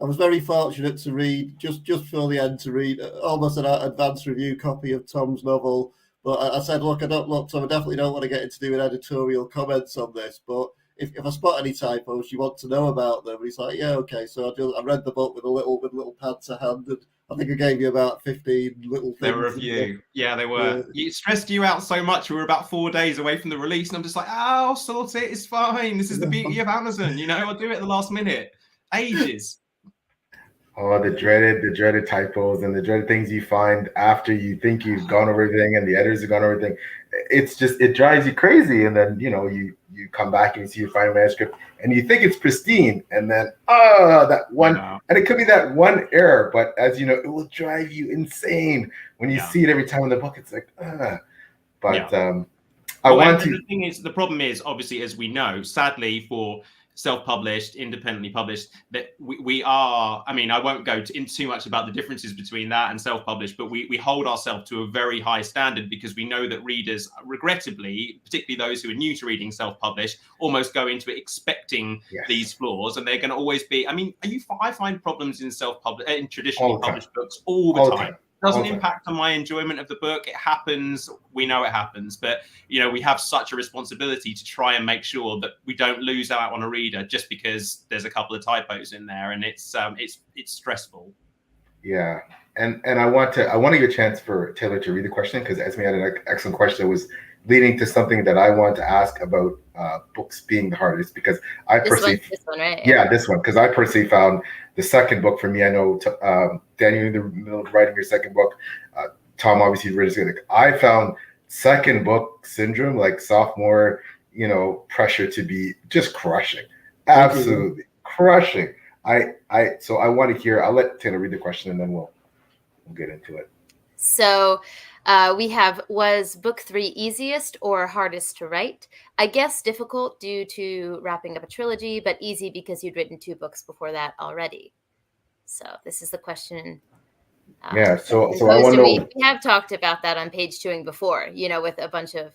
I was very fortunate to read just before the end almost an advanced review copy of Tom's novel But I said, look, so I definitely don't want to get into doing editorial comments on this, but if I spot any typos, you want to know about them. And he's like, yeah, okay. So I read the book with little pad to hand, and I think I gave you about 15 little things.
Their review. Yeah, they were. It stressed you out so much. We were about 4 days away from the release, and I'm just like, oh, I'll sort it. It's fine. This is the beauty of Amazon. I'll do it at the last minute. Ages.
Oh, the dreaded typos and the dreaded things you find after you think you've gone over everything and the editors have gone over everything. It's just, it drives you crazy. And then, you come back and you see your final manuscript and you think it's pristine. And then, that one, and it could be that one error, but as you know, it will drive you insane when you see it every time in the book. It's like, But
the problem is, obviously, as we know, sadly for self-published, independently published, that we are, I won't go into too much about the differences between that and self-published, but we hold ourselves to a very high standard because we know that readers, regrettably, particularly those who are new to reading self-published, almost go into it expecting these flaws, and they're going to always be, I find problems in in traditionally published books all the time. Doesn't impact on my enjoyment of the book. It happens. We know it happens. But, we have such a responsibility to try and make sure that we don't lose out on a reader just because there's a couple of typos in there, and it's stressful.
Yeah. And I want to give a chance for Taylor to read the question, because Esme had an excellent question that was leading to something that I want to ask about books being the hardest, because I personally,
this one, right?
Yeah, this one, because I personally found the second book for me. I know Daniel, in the middle of writing your second book, Tom obviously read it. I found second book syndrome, like sophomore, pressure, to be just crushing, absolutely crushing. So I want to hear. I'll let Taylor read the question and then we'll get into it.
So we have, was book 3 easiest or hardest to write? I guess difficult due to wrapping up a trilogy, but easy because you'd written 2 books before that already. So this is the question.
So I want to know.
We have talked about that on Page Twoing before, with a bunch of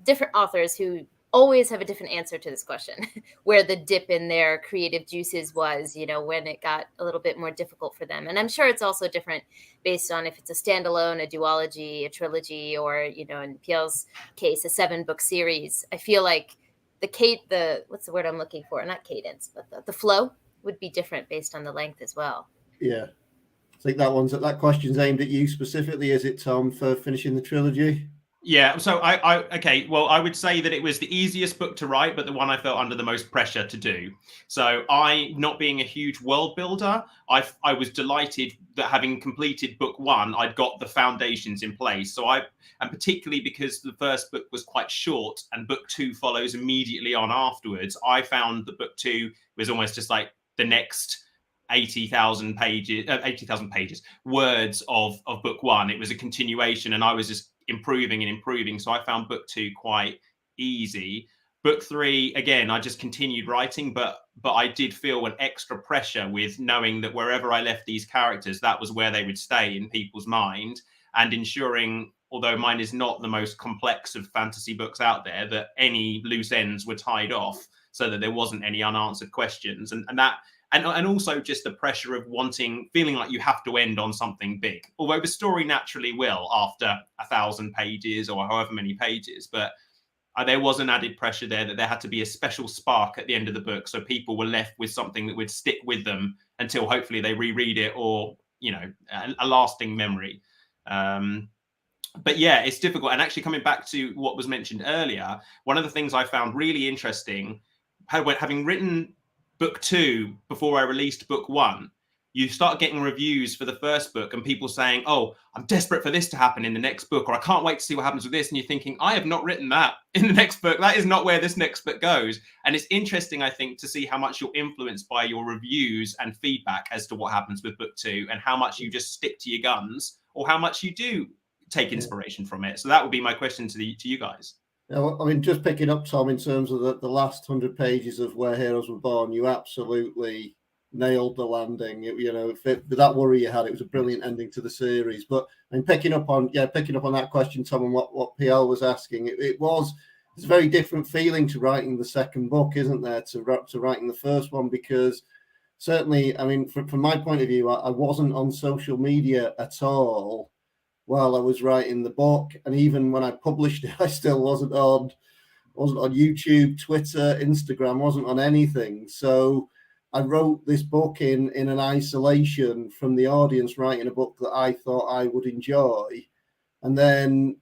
different authors who always have a different answer to this question, where the dip in their creative juices was, when it got a little bit more difficult for them. And I'm sure it's also different based on if it's a standalone, a duology, a trilogy, or, in PL's case, a 7-book series. I feel like what's the word I'm looking for? Not cadence, but the flow would be different based on the length as well.
Yeah. I think that question's aimed at you specifically, is it, Tom, for finishing the trilogy?
Yeah, so I would say that it was the easiest book to write, but the one I felt under the most pressure to do. So not being a huge world builder, I was delighted that having completed book 1, I'd got the foundations in place. And particularly because the first book was quite short and book 2 follows immediately on afterwards, I found that book 2 was almost just like the next 80,000 pages words of book 1. It was a continuation, and I was just improving. So I found book 2 quite easy. Book 3, again, I just continued writing, but I did feel an extra pressure with knowing that wherever I left these characters, that was where they would stay in people's mind, and ensuring, although mine is not the most complex of fantasy books out there, that any loose ends were tied off so that there wasn't any unanswered questions. And also just the pressure of feeling like you have to end on something big, although the story naturally will after 1,000 pages or however many pages. But there was an added pressure there that there had to be a special spark at the end of the book, so people were left with something that would stick with them until hopefully they reread it, or a lasting memory. But yeah, it's difficult. And actually, coming back to what was mentioned earlier, one of the things I found really interesting, having written book 2 before I released book 1, you start getting reviews for the first book and people saying, oh, I'm desperate for this to happen in the next book, or I can't wait to see what happens with this. And you're thinking, I have not written that in the next book. That is not where this next book goes. And it's interesting, I think, to see how much you're influenced by your reviews and feedback as to what happens with book 2, and how much you just stick to your guns, or how much you do take inspiration from it. So that would be my question to you guys.
Yeah, just picking up, Tom, in terms of the last 100 pages of Where Heroes Were Born, you absolutely nailed the landing. That worry you had, it was a brilliant ending to the series. But picking up on that question, Tom, and what PL was asking, it's a very different feeling to writing the second book, isn't there, to writing the first one? Because certainly, from my point of view, I wasn't on social media at all while I was writing the book. And even when I published it, I still wasn't on YouTube, Twitter, Instagram, wasn't on anything. So I wrote this book in an isolation from the audience, writing a book that I thought I would enjoy, and then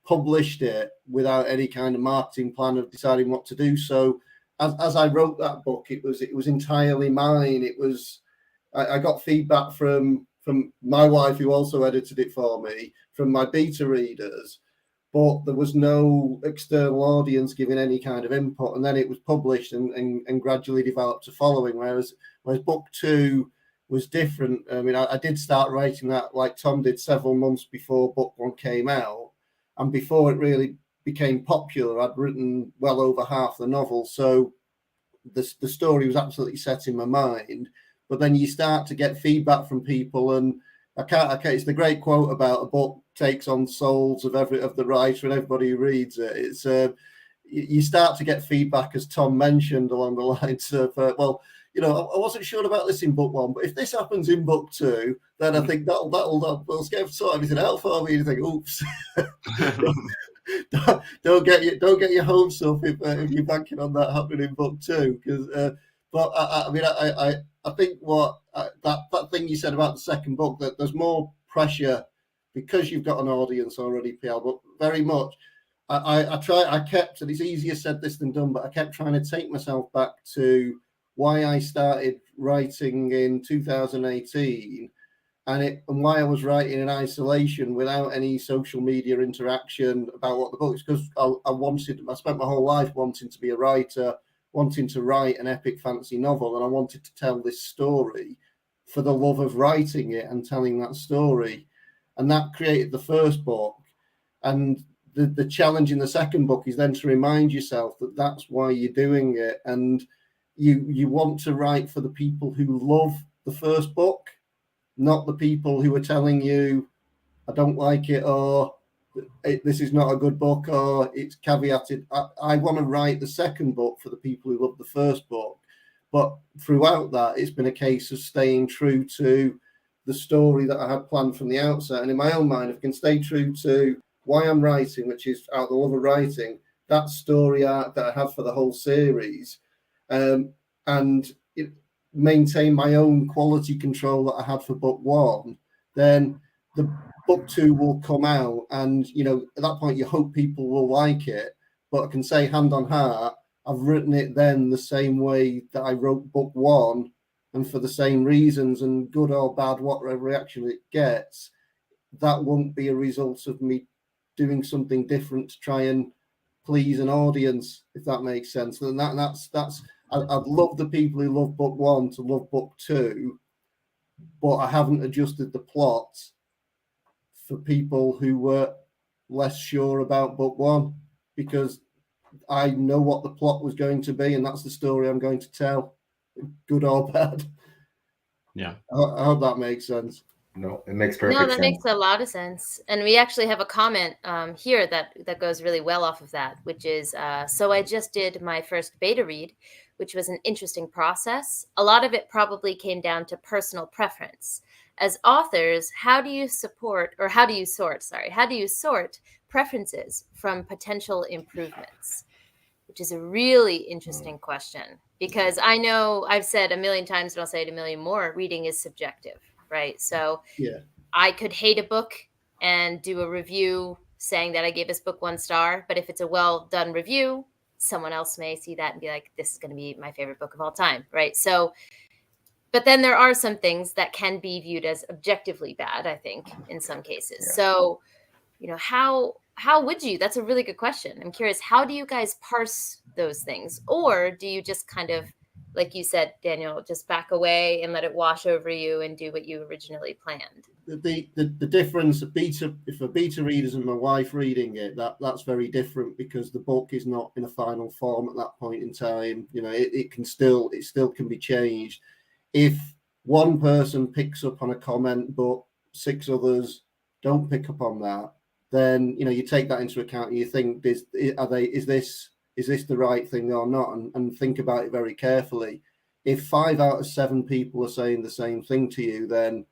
published it without any kind of marketing plan of deciding what to do. So as I wrote that book, it was entirely mine. I got feedback from my wife, who also edited it for me, from my beta readers, but there was no external audience giving any kind of input. And then it was published and gradually developed a following, whereas book 2 was different. I mean, I did start writing that, like Tom did, several months before book 1 came out. And before it really became popular, I'd written well over half the novel. So the story was absolutely set in my mind. But then you start to get feedback from people, and it's the great quote about a book takes on souls of the writer and everybody who reads it. It's you start to get feedback, as Tom mentioned, along the lines of, well, you know, I wasn't sure about this in book 1, but if this happens in book 2, then I think that'll sort everything out for me. You think, oops. don't get your hopes up if you're banking on that happening in book 2, because but I mean I think what that thing you said about the second book, that there's more pressure because you've got an audience already, PL, but very much I kept, and it's easier said this than done, but I kept trying to take myself back to why I started writing in 2018 and why I was writing in isolation without any social media interaction about what the book is, because I spent my whole life wanting to be a writer, wanting to write an epic fantasy novel, and I wanted to tell this story for the love of writing it and telling that story. And that created the first book. And the challenge in the second book is then to remind yourself that that's why you're doing it. And you want to write for the people who love the first book, not the people who are telling you, I don't like it, or this is not a good book, or it's caveated. I want to write the second book for the people who love the first book. But throughout that, it's been a case of staying true to the story that I had planned from the outset. And in my own mind, if I can stay true to why I'm writing, which is out of the love of writing, that story arc that I have for the whole series, and maintain my own quality control that I had for book 1, then the book 2 will come out, and you know, at that point you hope people will like it. But I can say hand on heart, I've written it then the same way that I wrote book 1, and for the same reasons, and good or bad, whatever reaction it gets, that won't be a result of me doing something different to try and please an audience, if that makes sense. And that's I'd love the people who love book 1 to love book 2, but I haven't adjusted the plot for people who were less sure about book 1, because I know what the plot was going to be, and that's the story I'm going to tell, good or bad.
Yeah.
I hope that makes sense.
No, it makes perfect sense.
No, that makes a lot of sense. And we actually have a comment here that goes really well off of that, which is, so I just did my first beta read, which was an interesting process. A lot of it probably came down to personal preference. As authors, how do you sort preferences from potential improvements? Which is a really interesting question, because I know I've said a million times, and I'll say it a million more, reading is subjective, right? So yeah, I could hate a book and do a review saying that I gave this book 1 star, but if it's a well done review, someone else may see that and be like, this is going to be my favorite book of all time, right? So, but then there are some things that can be viewed as objectively bad, I think, in some cases. Yeah. So, you know, how would you? That's a really good question. I'm curious, how do you guys parse those things? Or do you just kind of, like you said, Daniel, just back away and let it wash over you and do what you originally planned?
The difference, if a beta readers and my wife reading it, that's very different, because the book is not in a final form at that point in time. You know, it still can be changed. If one person picks up on a comment, but 6 others don't pick up on that, then, you know, you take that into account and you think, is this the right thing or not? And think about it very carefully. If 5 out of 7 people are saying the same thing to you, then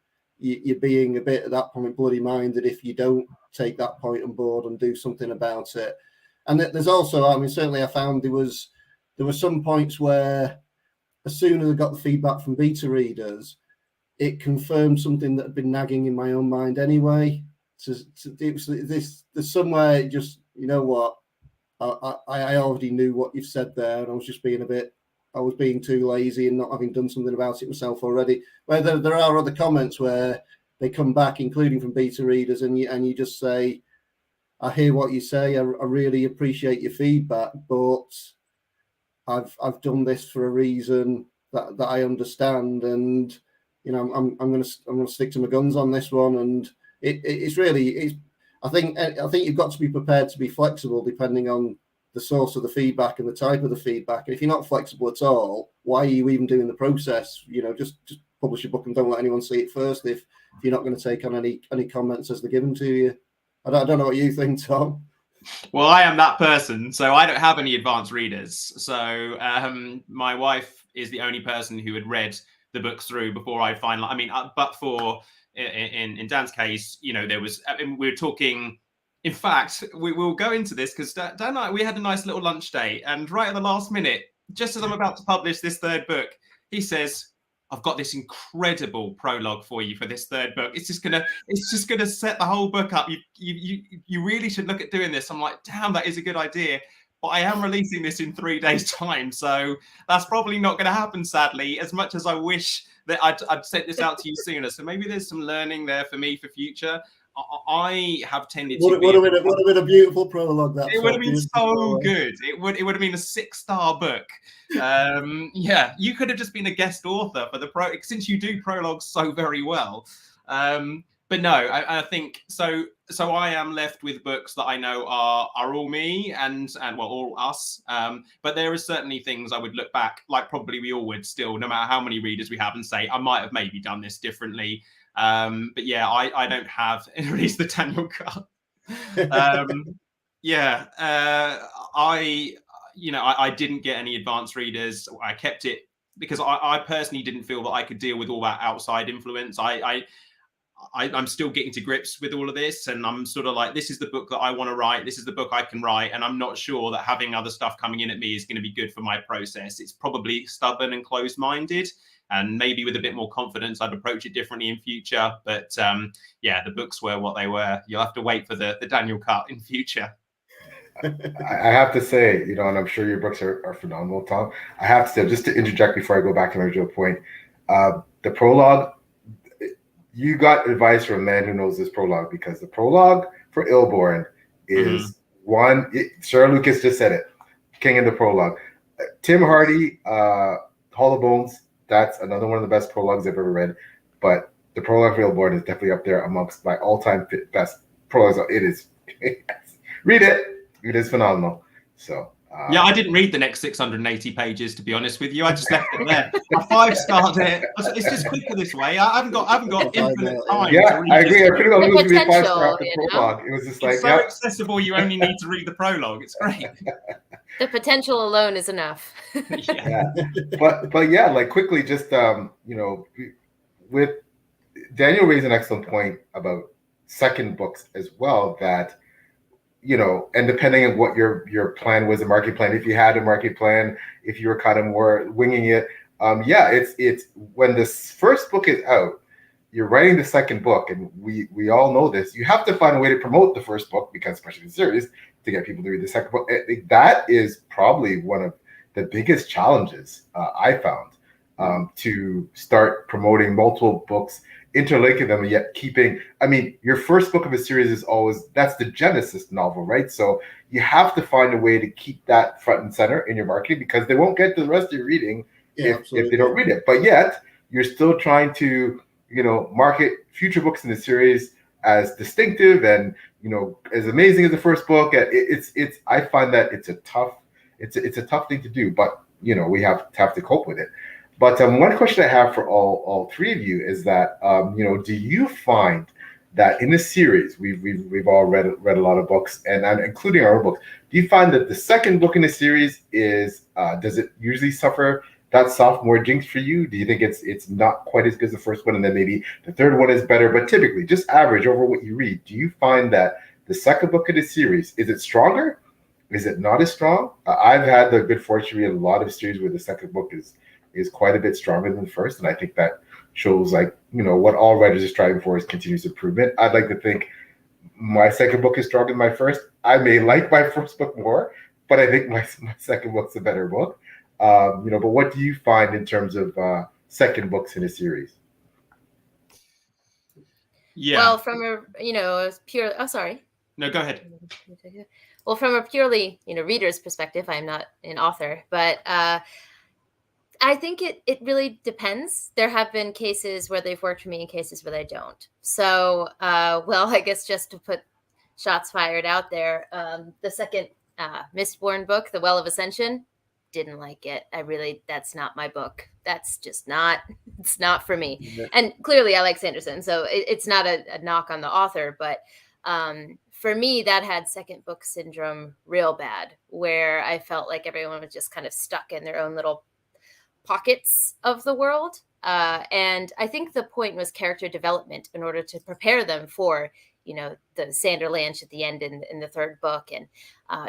you're being a bit at that point bloody minded if you don't take that point on board and do something about it. And there's also, I mean, certainly I found there were some points where as soon as I got the feedback from beta readers, it confirmed something that had been nagging in my own mind anyway. There's somewhere it just, you know what, I already knew what you've said there, and I was just being too lazy and not having done something about it myself already. Where there are other comments where they come back, including from beta readers, and you just say, I hear what you say, I really appreciate your feedback, but I've done this for a reason that I understand, and you know I'm gonna stick to my guns on this one. And it's really I think you've got to be prepared to be flexible depending on the source of the feedback and the type of the feedback. And if you're not flexible at all, why are you even doing the process? You know, just publish a book and don't let anyone see it first if you're not going to take on any comments as they're given to you. I don't know what you think, Tom.
Well, I am that person, so I don't have any advanced readers. So my wife is the only person who had read the books through before I finally. I mean, but for in Dan's case, you know, there was. I mean, we were talking. In fact, we will go into this because Dan and I, we had a nice little lunch date, and right at the last minute, just as I'm about to publish this third book, he says, I've got this incredible prologue for you for this third book. It's just gonna set the whole book up. You really should look at doing this. I'm like, damn, that is a good idea. But I am releasing this in 3 days' time, so that's probably not going to happen, sadly. As much as I wish that I'd sent this out to you sooner. So maybe there's some learning there for me for future. I have tended to.
Would have been a beautiful prologue. That
it would have been so good. It would have been a 6-star book. Yeah, you could have just been a guest author for the since you do prologues so very well. But no, I think so. So I am left with books that I know are all me and well, all us. But there are certainly things I would look back, like probably we all would still, no matter how many readers we have, and say I might have maybe done this differently. But yeah, I don't have at least the Daniel cut. Yeah, I didn't get any advanced readers. I kept it because I personally didn't feel that I could deal with all that outside influence. I'm still getting to grips with all of this, and I'm sort of like, this is the book that I want to write. This is the book I can write, and I'm not sure that having other stuff coming in at me is going to be good for my process. It's probably stubborn and closed-minded, and maybe with a bit more confidence, I'd approach it differently in future. But yeah, the books were what they were. You'll have to wait for the Daniel cut in future.
I have to say, you know, and I'm sure your books are phenomenal, Tom. I have to say, just to interject before I go back to my original point, the prologue, you got advice from a man who knows this prologue, because the prologue for Illborn is one. Sarah Lucas just said it, king of the prologue. Tim Hardy, Hall of Bones, that's another one of the best prologues I've ever read. But the prologue for Illborn is definitely up there amongst my all-time best prologues. It is. Read it. It is phenomenal. So.
Yeah, I didn't read the next 680 pages, to be honest with you. I just left it there. I 5-starred it. It's just quicker this way. I haven't got infinite time.
Yeah, I agree. I pretty much
The
moved to be a
potential,
5-star after
you know?
prologue. It was just like,
It's so accessible. You only need to read the prologue. It's great.
The potential alone is enough.
Yeah.
But yeah, like quickly, just you know, with Daniel raised an excellent point about second books as well, that, you know, and depending on what your plan was, a market plan, if you had a market plan, if you were kind of more winging it, yeah, it's when this first book is out, you're writing the second book, and we all know this. You have to find a way to promote the first book, because especially the series, to get people to read the second book. That is probably one of the biggest challenges I found, to start promoting multiple books, interlinking them, and yet keeping, I mean, your first book of a series is always, that's the Genesis novel, right? So you have to find a way to keep that front and center in your marketing, because they won't get to the rest of your reading if they don't read it. But yet you're still trying to, you know, market future books in the series as distinctive and, you know, as amazing as the first book. I find that it's a tough thing to do, but, you know, we have to cope with it. But one question I have for all three of you is that, you know, do you find that in the series, we've all read a lot of books, and including our own books, do you find that the second book in the series is, does it usually suffer that sophomore jinx for you? Do you think it's not quite as good as the first one, and then maybe the third one is better, but typically just average over what you read? Do you find that the second book of the series, is it stronger? Is it not as strong? I've had the good fortune to read a lot of series where the second book is quite a bit stronger than the first, and I think that shows, like, what all writers are striving for is continuous improvement. I'd like to think my second book is stronger than my first. I may like my first book more, but I think my second book's a better book. But what do you find in terms of second books in a series?
Yeah.
Well, from a pure, oh, sorry.
No, go ahead.
Well, from a purely, reader's perspective, I'm not an author, but I think it really depends. There have been cases where they've worked for me and cases where they don't. So, I guess just to put shots fired out there, the second Mistborn book, The Well of Ascension, didn't like it. That's not my book. That's just it's not for me. Yeah. And clearly I like Sanderson, so it's not a knock on the author, but for me, that had second book syndrome real bad, where I felt like everyone was just kind of stuck in their own little pockets of the world. And I think the point was character development in order to prepare them for, the Sander Lanch at the end in the third book, and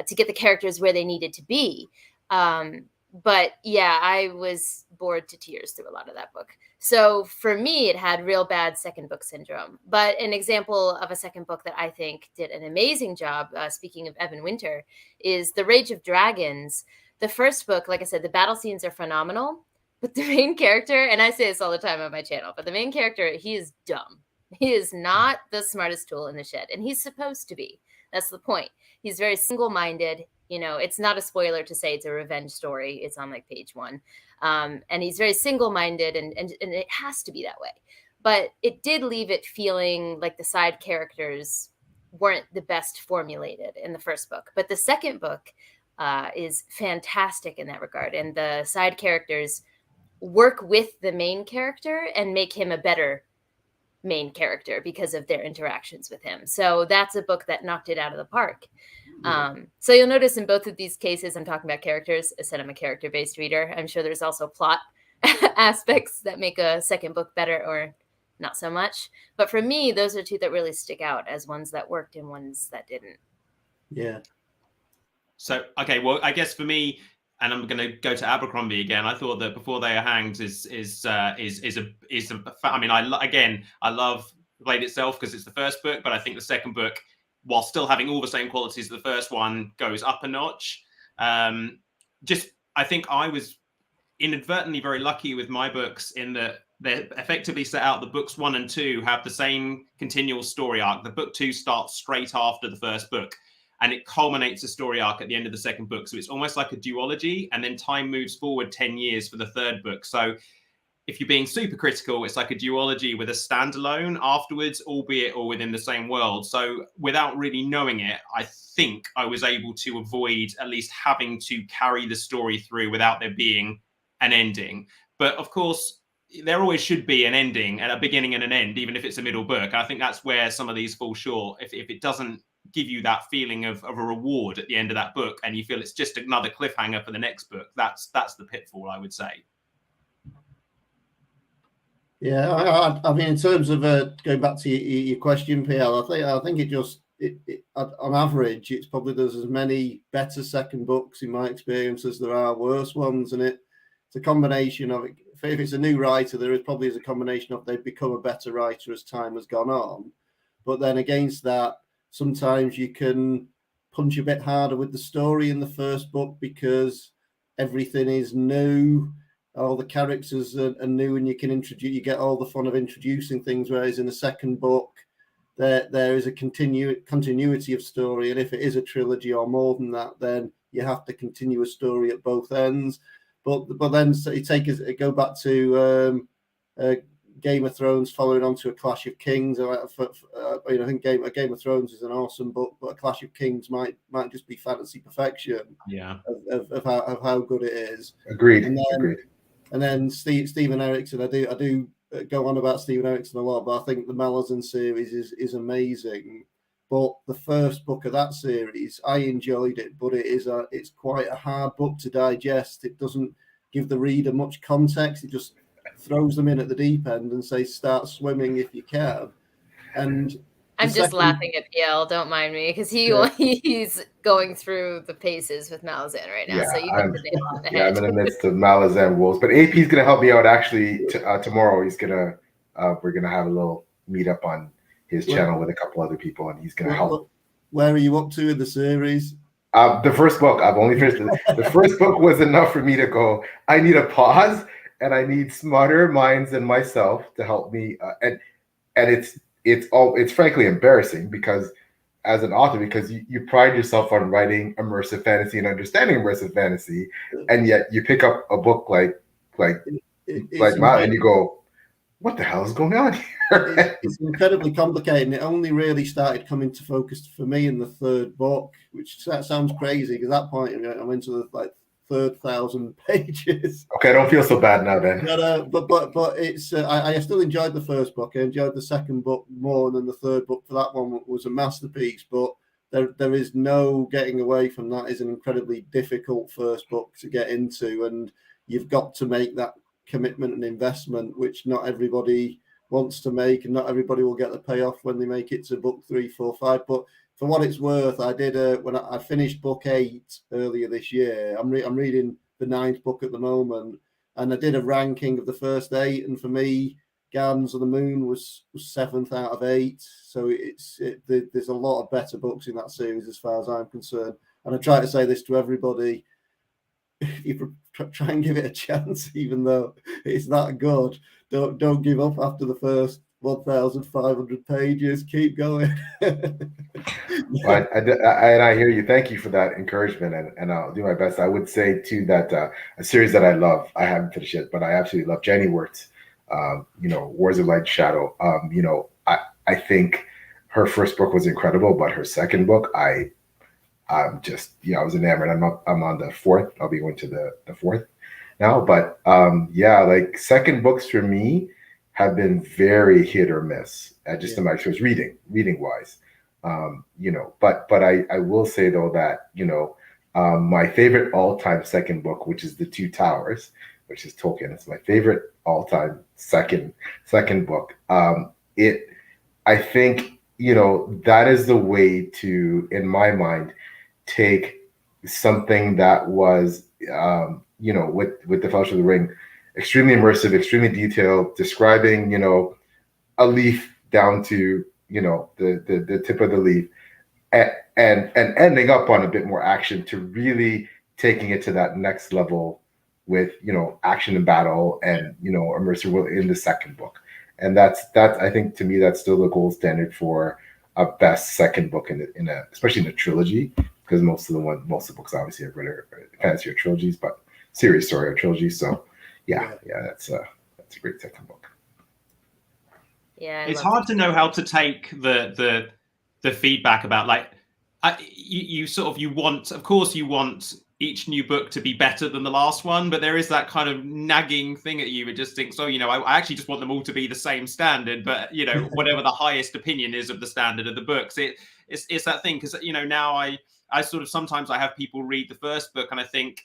to get the characters where they needed to be. But yeah, I was bored to tears through a lot of that book. So for me, it had real bad second book syndrome. But an example of a second book that I think did an amazing job, speaking of Evan Winter, is The Rage of Dragons. The first book, like I said, the battle scenes are phenomenal, but the main character, and I say this all the time on my channel, but the main character, he is dumb. He is not the smartest tool in the shed, and he's supposed to be. That's the point. He's very single-minded. It's not a spoiler to say it's a revenge story. It's on like page 1. And he's very single-minded, and it has to be that way. But it did leave it feeling like the side characters weren't the best formulated in the first book. But the second book is fantastic in that regard. And the side characters work with the main character and make him a better main character because of their interactions with him. So that's a book that knocked it out of the park. So you'll notice in both of these cases, I'm talking about characters. I said I'm a character-based reader. I'm sure there's also plot aspects that make a second book better or not so much. But for me, those are two that really stick out as ones that worked and ones that didn't.
Yeah.
So, okay, well, I guess for me, and I'm going to go to Abercrombie again. I thought that Before They Are Hanged is I mean, I love Blade itself because it's the first book, but I think the second book, while still having all the same qualities as the first one, goes up a notch. I think I was inadvertently very lucky with my books in that they effectively set out the books 1 and 2 have the same continual story arc. The book 2 starts straight after the first book, and it culminates a story arc at the end of the second book. So it's almost like a duology, and then time moves forward 10 years for the third book. So if you're being super critical, it's like a duology with a standalone afterwards, albeit all within the same world. So without really knowing it, I think I was able to avoid at least having to carry the story through without there being an ending. But of course, there always should be an ending and a beginning and an end, even if it's a middle book. I think that's where some of these fall short. If it doesn't give you that feeling of a reward at the end of that book and you feel it's just another cliffhanger for the next book, that's the pitfall, I would say.
Yeah, I mean, in terms of going back to your question, PL, I think it on average, it's probably there's as many better second books in my experience as there are worse ones, and it's a combination of it. If it's a new writer, there is probably a combination of they've become a better writer as time has gone on, but then against that, sometimes you can punch a bit harder with the story in the first book because everything is new. All the characters are new, and you get all the fun of introducing things. Whereas in the second book, there is a continuity of story, and if it is a trilogy or more than that, then you have to continue a story at both ends. But then go back to Game of Thrones, following on to A Clash of Kings. I think Game of Thrones is an awesome book, but A Clash of Kings might just be fantasy perfection.
Yeah,
of how good it is.
Agreed.
And then Stephen Erickson, I do go on about Stephen Erickson a lot, but I think the Malazan series is amazing. But the first book of that series, I enjoyed it, but it's quite a hard book to digest. It doesn't give the reader much context. It just throws them in at the deep end and says, start swimming if you can. And
I'm just laughing at PL. Don't mind me, because he's going through the paces with Malazan right now.
Yeah,
so you hit the nail on the head.
I'm in the midst of Malazan Wolves, but AP's gonna help me out actually tomorrow. He's gonna we're gonna have a little meetup on his channel with a couple other people, and he's gonna help.
Where are you up to in the series?
The first book, I've only finished the first book was enough for me to go, I need a pause, and I need smarter minds than myself to help me. And it's frankly embarrassing because as an author, because you pride yourself on writing immersive fantasy and understanding immersive fantasy, and yet you pick up a book like mine and you go, what the hell is going on here?
It's incredibly complicated, and it only really started coming to focus for me in the third book, which sounds crazy because at that point I'm into the third 1,000 pages.
Okay, I don't feel so bad now then.
But it's I still enjoyed the first book. I enjoyed the second book more than the third book. For that one was a masterpiece, but there is no getting away from that. It's an incredibly difficult first book to get into, and you've got to make that commitment and investment, which not everybody wants to make, and not everybody will get the payoff when they make it to book 3, 4, 5. But for what it's worth, I did when I finished book 8 earlier this year. I'm reading the 9th book at the moment, and I did a ranking of the first 8, and for me, Gardens of the Moon was 7th out of 8. So there's a lot of better books in that series as far as I'm concerned. And I try to say this to everybody: if you try and give it a chance, even though it's that good, don't give up after the first 1,500 pages. Keep going.
Well, I hear you. Thank you for that encouragement, and I'll do my best. I would say too that a series that I love, I haven't finished it, but I absolutely love Jenny Wirtz. Wars of Light and Shadow. I think her first book was incredible, but her second book, I'm just, I was enamored. I'm on the 4th. I'll be going to the 4th now. But like second books for me have been very hit or miss. Just in my experience reading wise. But I will say though that, my favorite all-time second book, which is The Two Towers, which is Tolkien, it's my favorite all-time second book. I think, that is the way to, in my mind, take something that was, with the Fellowship of the Ring, extremely immersive, extremely detailed, describing, a leaf down to, the tip of the leaf, and ending up on a bit more action to really taking it to that next level with, action and battle and, immersive world in the second book. And that's I think to me that's still the gold standard for a best second book especially in a trilogy, because most of the books obviously I've read are fantasy or trilogies, but serious story or trilogies. So that's a great second book.
Yeah,
it's hard to know how to take the feedback about you want each new book to be better than the last one, but there is that kind of nagging thing at you. It just thinks, I actually just want them all to be the same standard, but whatever the highest opinion is of the standard of the books, it's that thing. Because now I sort of sometimes I have people read the first book and I think,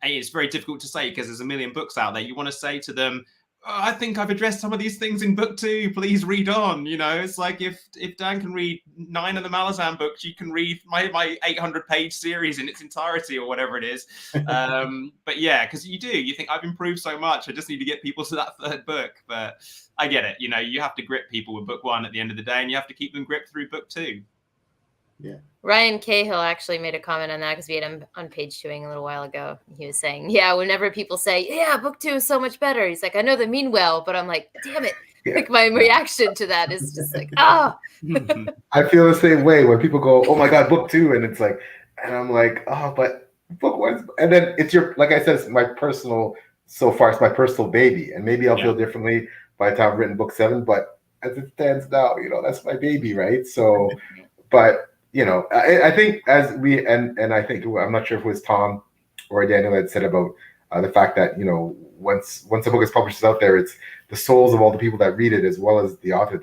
hey, it's very difficult to say because there's a million books out there. You want to say to them, I think I've addressed some of these things in book 2. Please read on. It's like if Dan can read 9 of the Malazan books, you can read my 800-page series in its entirety or whatever it is. But yeah, because you think I've improved so much. I just need to get people to that third book. But I get it. You have to grip people with book 1 at the end of the day, and you have to keep them gripped through book 2.
Yeah.
Ryan Cahill actually made a comment on that because we had him on page 2ing a little while ago. He was saying, whenever people say, book 2 is so much better, he's like, I know they mean well, but I'm like, damn it. Yeah. Like my reaction to that is just like, I
feel the same way when people go, oh my God, book 2. And it's like, and I'm like, but book 1. And then it's like I said, it's my personal baby. And maybe I'll feel differently by the time I've written book 7, but as it stands now, that's my baby, right? So, but I think as we, and I think, I'm not sure if it was Tom or Daniel that said about the fact that, once a book is published, it's out there, it's the souls of all the people that read it, as well as the author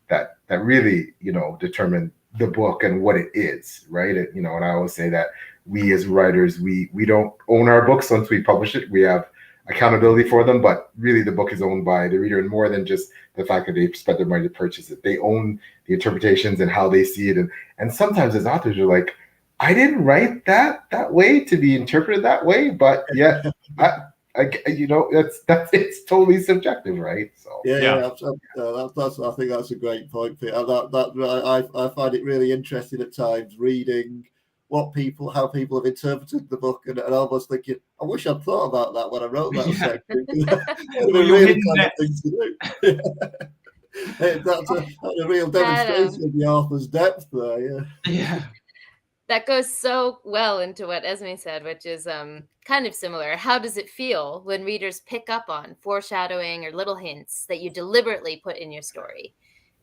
that really, determine the book and what it is, right? And I always say that we as writers, we don't own our books once we publish it. We have accountability for them, but really the book is owned by the reader, and more than just the fact that they spent their money to purchase it. They own the interpretations and how they see it. And sometimes as authors, you're like, I didn't write that way to be interpreted that way, but yet it's totally subjective, right? So
absolutely. I think that's a great point, Peter. I find it really interesting at times reading how people have interpreted the book, and almost thinking, I wish I'd thought about that when I wrote that section. It's a really clever thing to do. That's a real demonstration of the author's depth there.
Yeah.
That goes so well into what Esme said, which is kind of similar. How does it feel when readers pick up on foreshadowing or little hints that you deliberately put in your story?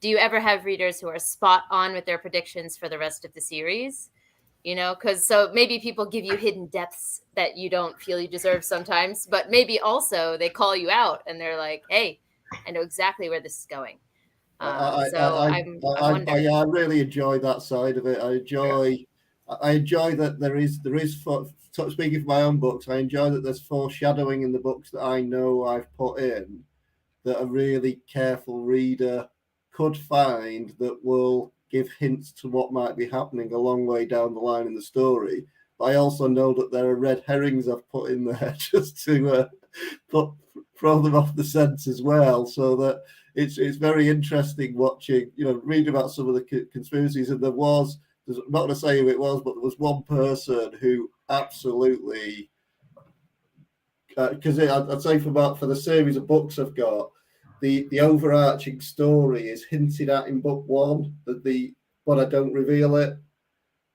Do you ever have readers who are spot on with their predictions for the rest of the series? Because so maybe people give you hidden depths that you don't feel you deserve sometimes, but maybe also they call you out and they're like, hey, I know exactly where this is going.
I really enjoy that side of it. I enjoy that there is speaking for my own books, I enjoy that there's foreshadowing in the books that I know I've put in that a really careful reader could find that will give hints to what might be happening a long way down the line in the story. But I also know that there are red herrings I've put in there just to throw them off the scent as well, so that it's very interesting watching, reading about some of the conspiracies. And I'm not going to say who it was, but there was one person who absolutely, because I'd say for the series of books I've got, the overarching story is hinted at in book one, but I don't reveal it,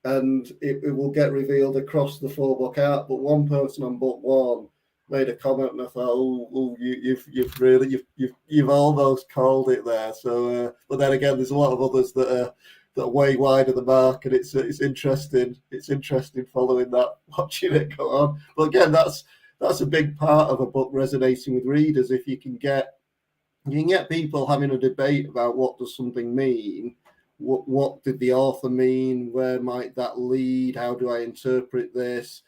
and it will get revealed across the 4-book arc. But one person on book one made a comment, and I thought, you've almost called it there. So, but then again, there's a lot of others that are way wide of the mark, and it's interesting. It's interesting following that, watching it go on. But again, that's a big part of a book resonating with readers. If you can get people having a debate about what does something mean, what did the author mean, where might that lead, how do I interpret this,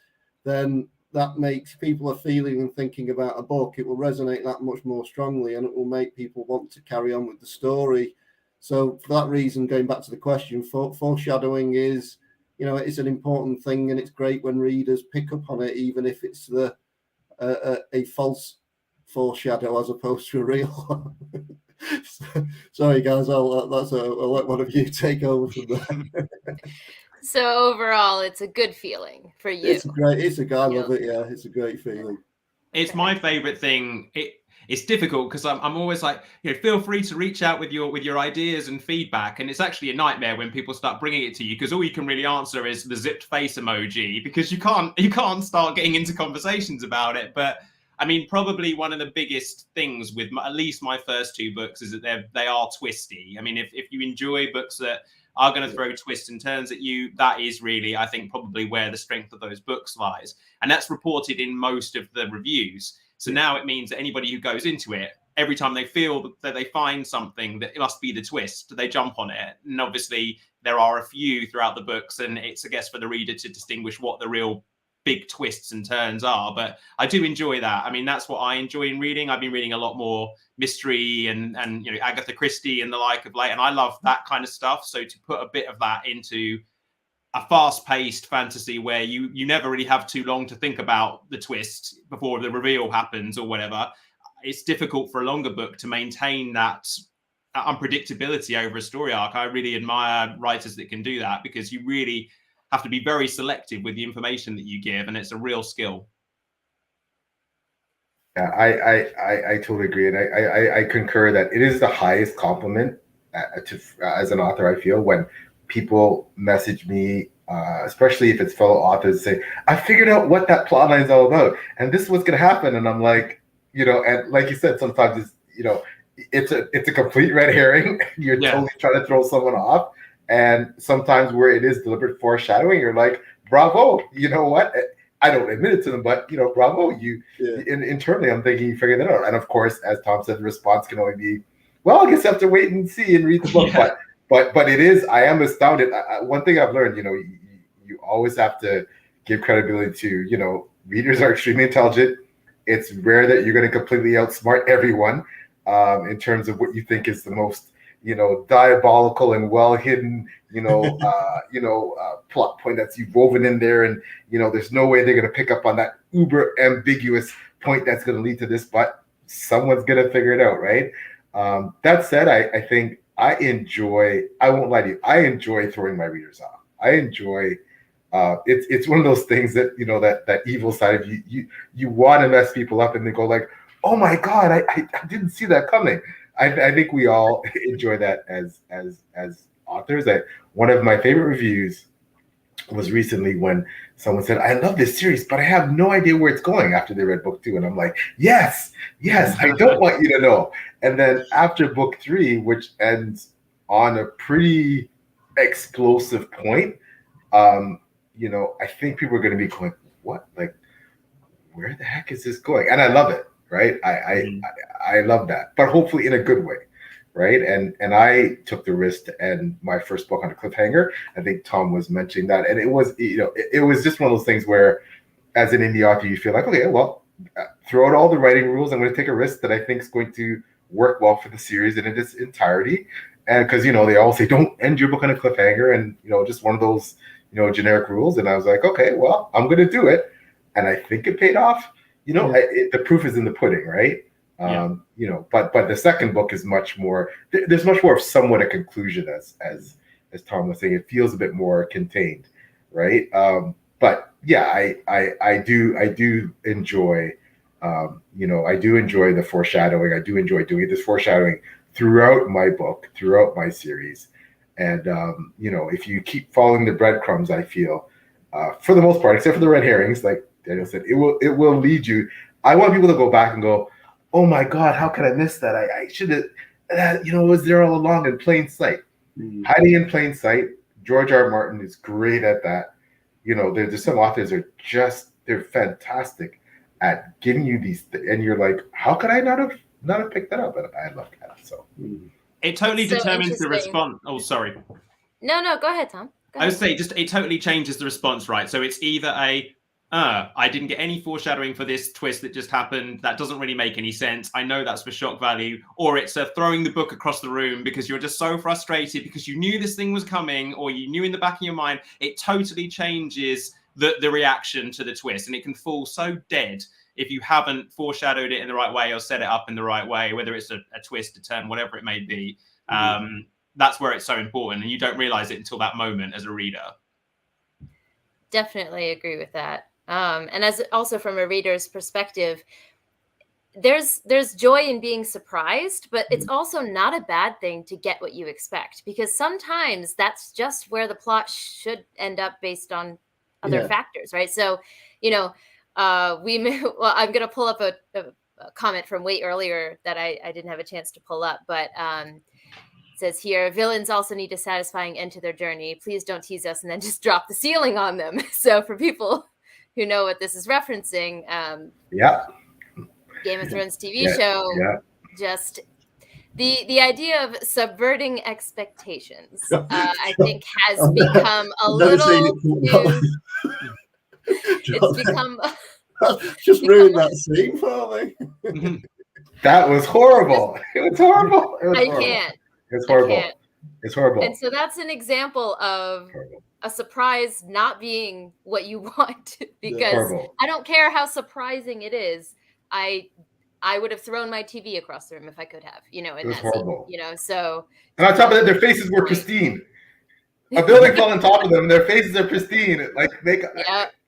then that makes people are feeling and thinking about a book. It will resonate that much more strongly, and it will make people want to carry on with the story. So for that reason, going back to the question, foreshadowing is, it's an important thing, and it's great when readers pick up on it, even if it's a false foreshadow as opposed to a real one. Sorry, guys, I'll let one of you take over from there.
So overall, it's a good feeling for you.
I love it. Yeah, it's a great feeling.
It's my favorite thing. It's difficult because I'm always like, feel free to reach out with your ideas and feedback. And it's actually a nightmare when people start bringing it to you, because all you can really answer is the zipped face emoji, because you can't start getting into conversations about it. But I mean, probably one of the biggest things with at least my first 2 books is that they are twisty. I mean, if you enjoy books that are going to throw twists and turns at you, that is really, I think, probably where the strength of those books lies. And that's reported in most of the reviews. So now it means that anybody who goes into it, every time they feel that they find something that it must be the twist, they jump on it. And obviously there are a few throughout the books, and it's, I guess, for the reader to distinguish what the real big twists and turns are. But I do enjoy that. I mean, that's what I enjoy in reading. I've been reading a lot more mystery and Agatha Christie and the like of late, and I love that kind of stuff. So to put a bit of that into a fast-paced fantasy where you never really have too long to think about the twist before the reveal happens or whatever, it's difficult for a longer book to maintain that unpredictability over a story arc. I really admire writers that can do that, because you really have to be very selective with the information that you give, and it's a real skill.
Yeah, I totally agree, and I concur that it is the highest compliment as an author, I feel, when people message me, especially if it's fellow authors, say, I figured out what that plot line is all about, and this is what's going to happen. And I'm like, and like you said, sometimes it's a complete red herring. You're totally trying to throw someone off. And sometimes where it is deliberate foreshadowing, you're like, bravo, you know what? I don't admit it to them, but bravo, internally I'm thinking you figured that out. And of course, as Tom said, the response can only be, well, I guess I have to wait and see and read the book. but it is. I am astounded. One thing I've learned, you always have to give credibility to, readers are extremely intelligent. It's rare that you're going to completely outsmart everyone in terms of what you think is the most, diabolical and well hidden, plot point that's you've woven in there. And, there's no way they're going to pick up on that uber ambiguous point that's going to lead to this, but someone's going to figure it out, right? That said, I think I won't lie to you, I enjoy throwing my readers off. I enjoy, it's one of those things that, that evil side of you want to mess people up and they go like, oh my God, I didn't see that coming. I think we all enjoy that as authors. One of my favorite reviews was recently when someone said, I love this series, but I have no idea where it's going after they read book 2. And I'm like, yes, I don't want you to know. And then after book 3, which ends on a pretty explosive point, I think people are going to be going, what? Like, where the heck is this going? And I love it, right? I love that, but hopefully in a good way, right? And I took the risk to end my first book on a cliffhanger. I think Tom was mentioning that, and it was, it was just one of those things where, as an indie author, you feel like, okay, well, throw out all the writing rules. I'm going to take a risk that I think is going to work well for the series in its entirety. And because, they all say, don't end your book on a cliffhanger, and, just one of those, generic rules. And I was like, okay, well, I'm going to do it. And I think it paid off. The proof is in the pudding, right? But the second book is much more, there's much more of somewhat a conclusion, as Tom was saying. It feels a bit more contained, right? But yeah, I do enjoy, I do enjoy the foreshadowing. I do enjoy doing this foreshadowing throughout my book, throughout my series. And, if you keep following the breadcrumbs, I feel, for the most part, except for the red herrings, like Daniel said, it will lead you. I want people to go back and go, oh my God, how could I miss that? I should have, it was there all along in plain sight. Hiding in plain sight. George R. Martin is great at that. There's some authors they're fantastic at giving you these, and you're like, how could I not have picked that up? And I love that. So
it totally determines the response. Oh, sorry.
No, go ahead, Tom. Go ahead.
I would say it totally changes the response, right? So it's either I didn't get any foreshadowing for this twist that just happened. That doesn't really make any sense. I know that's for shock value. Or it's throwing the book across the room because you're just so frustrated because you knew this thing was coming, or you knew in the back of your mind. It totally changes the reaction to the twist. And it can fall so dead if you haven't foreshadowed it in the right way or set it up in the right way, whether it's a twist, a turn, whatever it may be. That's where it's so important. And you don't realize it until that moment as a reader.
Definitely agree with that. And as also from a reader's perspective, there's joy in being surprised, but it's also not a bad thing to get what you expect, because sometimes that's just where the plot should end up based on other factors, right? So, I'm going to pull up a comment from way earlier that I didn't have a chance to pull up, but it says here, villains also need a satisfying end to their journey. Please don't tease us and then just drop the ceiling on them. So for people who know what this is referencing, Game of Thrones TV show, just the idea of subverting expectations, I think has become a little too... It's become...
Just ruined that scene for me.
That was horrible. It was horrible.
I can't.
It's horrible. It's horrible.
And so that's an example of a surprise not being what you want, because I don't care how surprising it is. I would have thrown my TV across the room if I could have, in that
horrible.
scene, so.
And on top of that, their faces were pristine. A building fell on top of them, and their faces are pristine. Like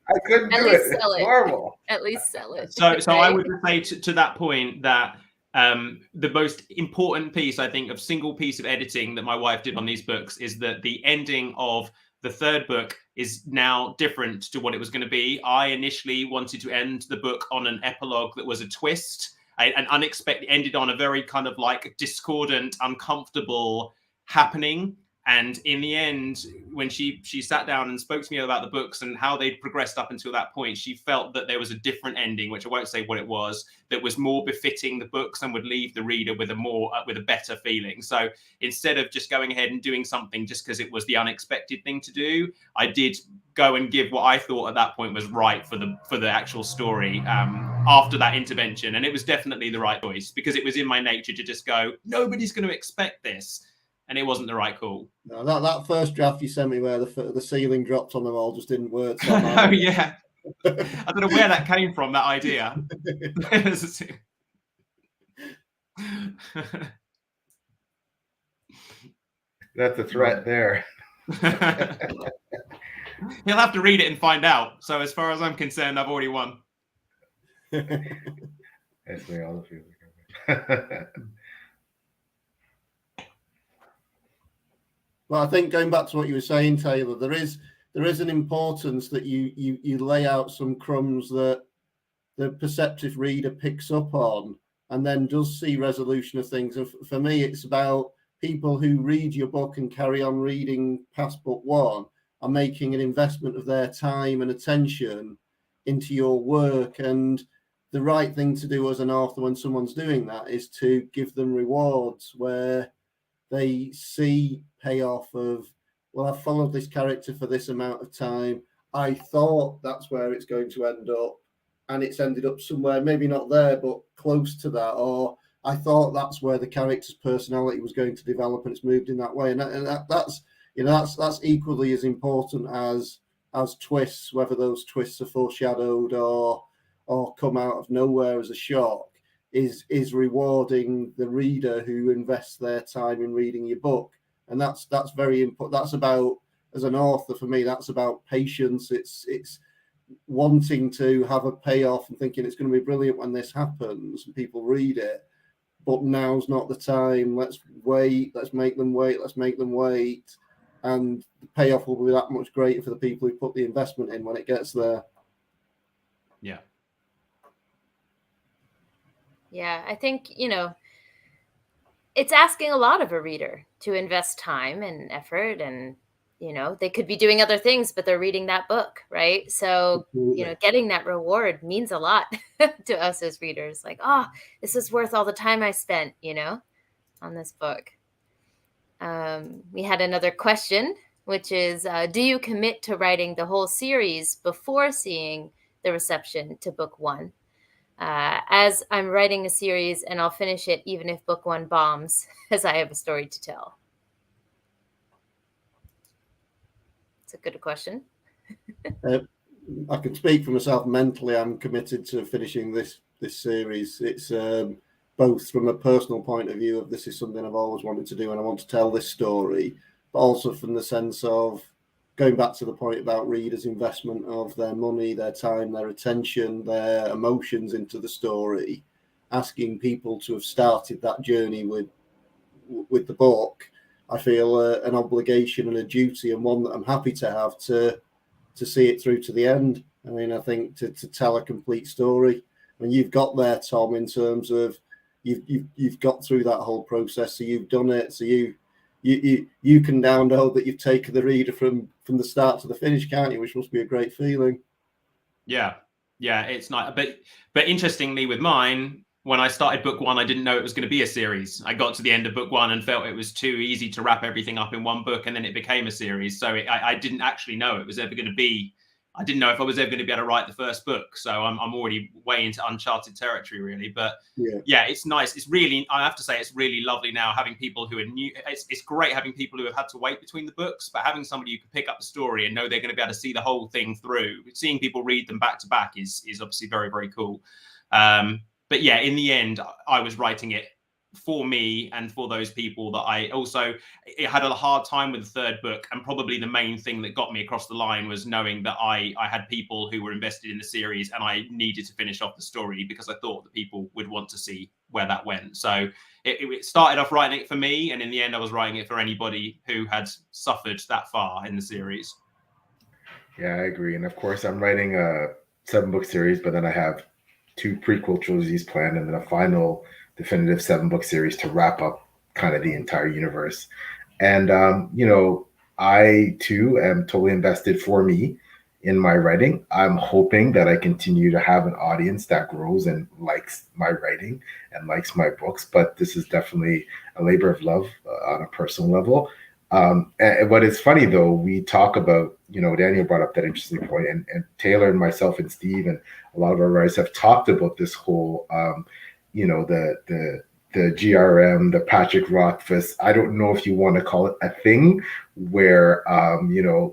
I couldn't do it. It's horrible.
At least sell it.
So I would say to that point that the most important piece, I think, of single piece of editing that my wife did on these books is that the ending of the third book is now different to what it was going to be. I initially wanted to end the book on an epilogue that was a twist, an unexpected, ended on a very kind of like discordant, uncomfortable happening. And in the end, when she sat down and spoke to me about the books and how they'd progressed up until that point, she felt that there was a different ending, which I won't say what it was, that was more befitting the books and would leave the reader with a better feeling. So instead of just going ahead and doing something just because it was the unexpected thing to do, I did go and give what I thought at that point was right for the actual story after that intervention. And it was definitely the right choice, because it was in my nature to just go, nobody's going to expect this. And it wasn't the right call.
No, that first draft you sent me where the ceiling dropped on them all just didn't work. So
Oh, yeah. I don't know where that came from, that idea.
That's a threat there.
He'll have to read it and find out. So as far as I'm concerned, I've already won.
That's me all the feeling.
Well, I think going back to what you were saying, Taylor, there is an importance that you lay out some crumbs that the perceptive reader picks up on and then does see resolution of things. And for me, it's about people who read your book and carry on reading past book one are making an investment of their time and attention into your work. And the right thing to do as an author when someone's doing that is to give them rewards where they see payoff of, well, I've followed this character for this amount of time. I thought that's where it's going to end up, and it's ended up somewhere, maybe not there, but close to that. Or I thought that's where the character's personality was going to develop, and it's moved in that way. And that's equally as important as twists, whether those twists are foreshadowed or come out of nowhere as a shock. Is rewarding the reader who invests their time in reading your book. And that's very important. That's about, as an author, for me, that's about patience. It's wanting to have a payoff and thinking it's going to be brilliant when this happens and people read it, but now's not the time. Let's wait. Let's make them wait. And the payoff will be that much greater for the people who put the investment in when it gets there.
Yeah.
Yeah, I think, it's asking a lot of a reader to invest time and effort, and, they could be doing other things, but they're reading that book, right? So, getting that reward means a lot to us as readers. Like, this is worth all the time I spent, on this book. We had another question, which is, do you commit to writing the whole series before seeing the reception to book one? As I'm writing a series and I'll finish it even if book one bombs, as I have a story to tell. It's a good question.
I can speak for myself. Mentally, I'm committed to finishing this series. It's both from a personal point of view of this is something I've always wanted to do and I want to tell this story, but also from the sense of going back to the point about readers' investment of their money, their time, their attention, their emotions into the story, asking people to have started that journey with the book, I feel an obligation and a duty, and one that I'm happy to have to see it through to the end. I mean, I think to tell a complete story. I mean, you've got there, Tom, in terms of you've got through that whole process, so you've done it, so you can now know that you've taken the reader from the start to the finish, can't you? Which must be a great feeling.
Yeah, it's nice. But interestingly, with mine, when I started book one, I didn't know it was going to be a series. I got to the end of book one and felt it was too easy to wrap everything up in one book, and then it became a series. So I didn't actually know it was ever going to be. I didn't know if I was ever going to be able to write the first book. So I'm already way into uncharted territory, really. But yeah, it's nice. It's really, I have to say, it's really lovely now having people who are new. It's great having people who have had to wait between the books, but having somebody who can pick up the story and know they're going to be able to see the whole thing through. Seeing people read them back to back is obviously very, very cool. But yeah, in the end, I was writing it for me and for those people that I had a hard time with the third book. And probably the main thing that got me across the line was knowing that I had people who were invested in the series and I needed to finish off the story because I thought that people would want to see where that went. So it started off writing it for me. And in the end, I was writing it for anybody who had suffered that far in the series.
Yeah, I agree. And of course, I'm writing a 7-book series, but then I have 2 prequel trilogies planned and then a final definitive 7-book series to wrap up kind of the entire universe. And I too am totally invested for me in my writing. I'm hoping that I continue to have an audience that grows and likes my writing and likes my books. But this is definitely a labor of love on a personal level. And what is funny though, we talk about, Daniel brought up that interesting point, and Taylor and myself and Steve and a lot of our writers have talked about this whole, the GRM, the Patrick Rothfuss. I don't know if you want to call it a thing where,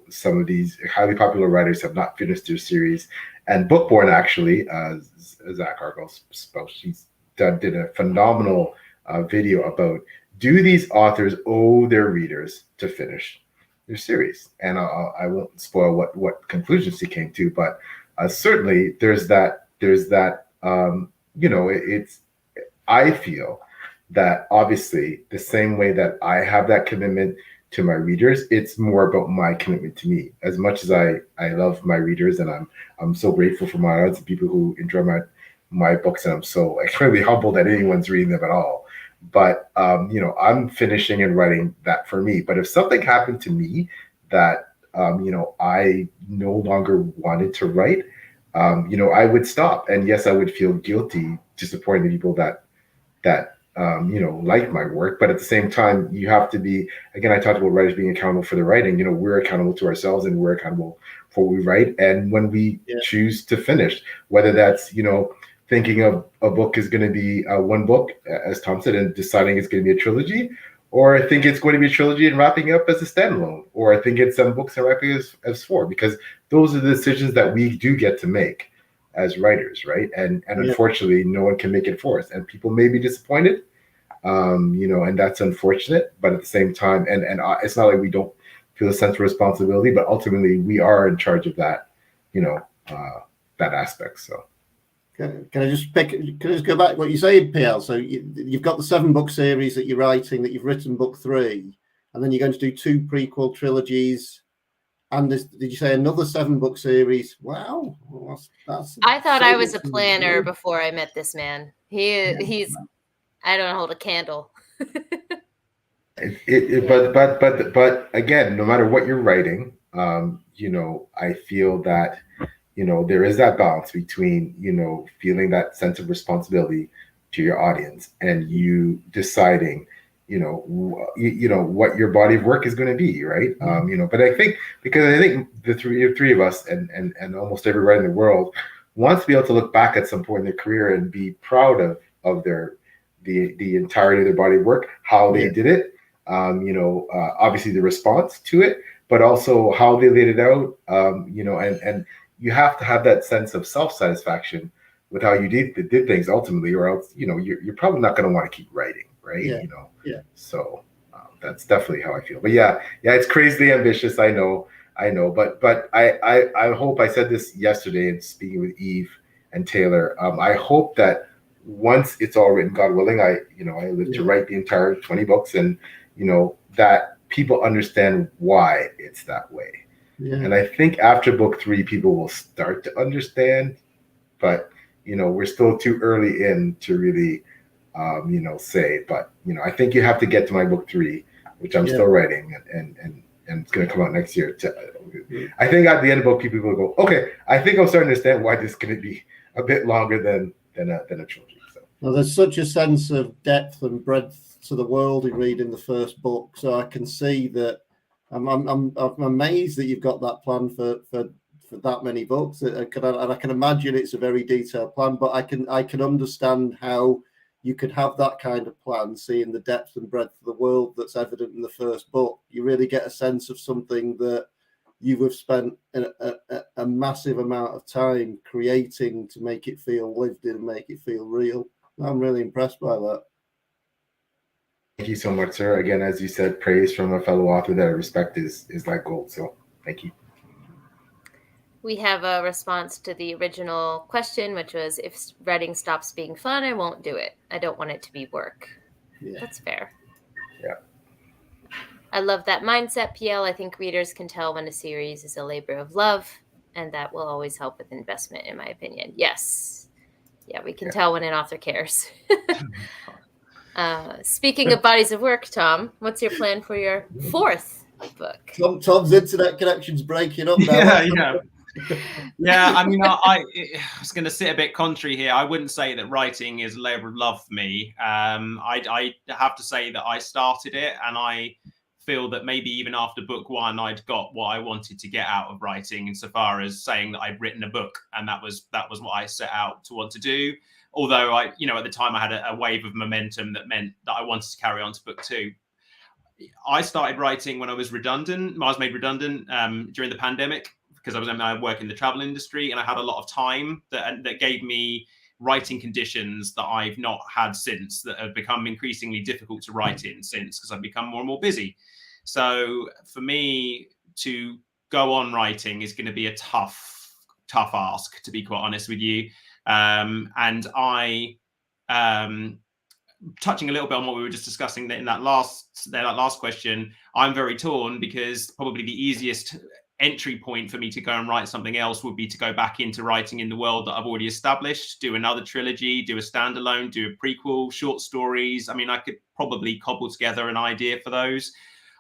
some of these highly popular writers have not finished their series. And Bookborn actually, Zach Argall's spouse, she's did a phenomenal video about, do these authors owe their readers to finish their series? And I won't spoil what conclusions he came to, but certainly there's that, I feel that obviously the same way that I have that commitment to my readers, it's more about my commitment to me. As much as I love my readers, and I'm so grateful for my audience and people who enjoy my books, and I'm so extremely humbled that anyone's reading them at all. But I'm finishing and writing that for me. But if something happened to me that I no longer wanted to write, I would stop. And yes, I would feel guilty disappointing the people that like my work. But at the same time, you have to be, again, I talked about writers being accountable for the writing. We're accountable to ourselves, and we're accountable for what we write. And when we choose to finish, whether that's, thinking of a book is going to be one book, as Tom said, and deciding it's going to be a trilogy, or I think it's going to be a trilogy and wrapping up as a standalone, or I think it's 7 books and wrapping as 4, because those are the decisions that we do get to make as writers, right? And unfortunately, no one can make it for us, and people may be disappointed, and that's unfortunate. But at the same time, and it's not like we don't feel a sense of responsibility, but ultimately we are in charge of that, that aspect. So.
Can I just go back to what you said, PL? So you've got the 7-book series that you're writing, that you've written book 3, and then you're going to do 2 prequel trilogies. And did you say another 7-book series? Wow. That's
I thought I was a planner before I met this man. He's I don't hold a candle.
But again, no matter what you're writing, I feel that there is that balance between, feeling that sense of responsibility to your audience and you deciding, what your body of work is going to be, right? But I think, because I think the three of us and almost every writer in the world wants to be able to look back at some point in their career and be proud of the entirety of their body of work, how they did it, obviously the response to it, but also how they laid it out, and you have to have that sense of self-satisfaction with how you did things ultimately, or else, you're probably not going to want to keep writing, right? So that's definitely how I feel. But yeah, it's crazily ambitious. I know. But I hope, I said this yesterday in speaking with Eve and Taylor. I hope that once it's all written, God willing, I live to write the entire 20 books, and that people understand why it's that way. Yeah. And I think after book 3, people will start to understand, but we're still too early in to really, say. But I think you have to get to my book 3, which I'm still writing, and it's going to come out next year. I think at the end of book 2, people will go, okay, I think I'm starting to understand why this is going to be a bit longer than a trilogy. So.
Well, there's such a sense of depth and breadth to the world in reading the first book, so I can see that. I'm amazed that you've got that plan for that many books, and I can imagine it's a very detailed plan. But I can understand how you could have that kind of plan, seeing the depth and breadth of the world that's evident in the first book. You really get a sense of something that you have spent a massive amount of time creating to make it feel lived in and make it feel real. I'm really impressed by that.
Thank you so much, sir. Again, as you said, praise from a fellow author that I respect is like gold. So thank you.
We have a response to the original question, which was, if writing stops being fun, I won't do it. I don't want it to be work. Yeah. That's fair.
Yeah.
I love that mindset, PL. I think readers can tell when a series is a labor of love, and that will always help with investment, in my opinion. Yes. Yeah, we can tell when an author cares. Speaking of bodies of work, Tom, what's your plan for your fourth book?
Tom's internet connection's breaking up now.
Yeah. I mean, I was going to sit a bit contrary here. I wouldn't say that writing is a labor of love for me. I have to say that I started it, and I feel that maybe even after book one, I'd got what I wanted to get out of writing, insofar as saying that I'd written a book, and that was what I set out to want to do. Although at the time I had a wave of momentum that meant that I wanted to carry on to book two. I started writing when I was redundant. I was made redundant during the pandemic, because I work in the travel industry, and I had a lot of time that gave me writing conditions that I've not had since, that have become increasingly difficult to write in since, because I've become more and more busy. So for me to go on writing is going to be a tough ask, to be quite honest with you. And I, touching a little bit on what we were just discussing in that last question, I'm very torn, because probably the easiest entry point for me to go and write something else would be to go back into writing in the world that I've already established, do another trilogy, do a standalone, do a prequel, short stories. I mean, I could probably cobble together an idea for those.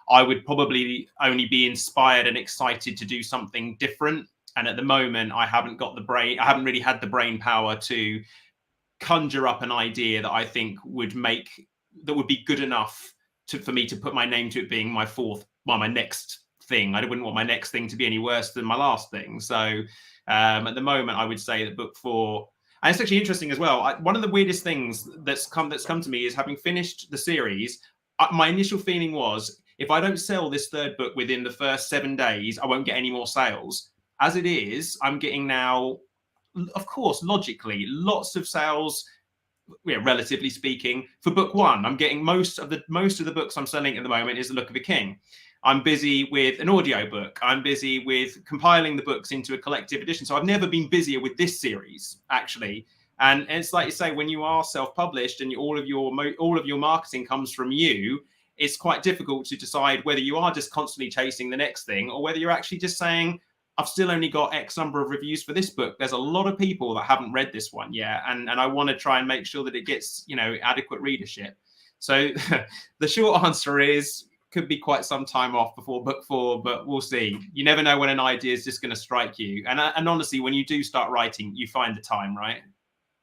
I would probably only be inspired and excited to do something different. And at the moment, I haven't really had the brain power to conjure up an idea that I think would be good enough for me to put my name to it being my next thing. I wouldn't want my next thing to be any worse than my last thing. So at the moment, I would say that book four, and it's actually interesting as well. One of the weirdest things that's come to me is, having finished the series, my initial feeling was, if I don't sell this third book within the first 7 days, I won't get any more sales. As it is, I'm getting now, of course, logically, lots of sales, relatively speaking, for book one. I'm getting most of the books I'm selling at the moment is The Look of a King. I'm busy with an audiobook. I'm busy with compiling the books into a collective edition. So I've never been busier with this series, actually. And it's like you say, when you are self-published and all of your marketing comes from you, it's quite difficult to decide whether you are just constantly chasing the next thing, or whether you're actually just saying, I've still only got X number of reviews for this book. There's a lot of people that haven't read this one yet, and I want to try and make sure that it gets, adequate readership. So the short answer is, could be quite some time off before book four, but we'll see. You never know when an idea is just going to strike you. And honestly, when you do start writing, you find the time, right?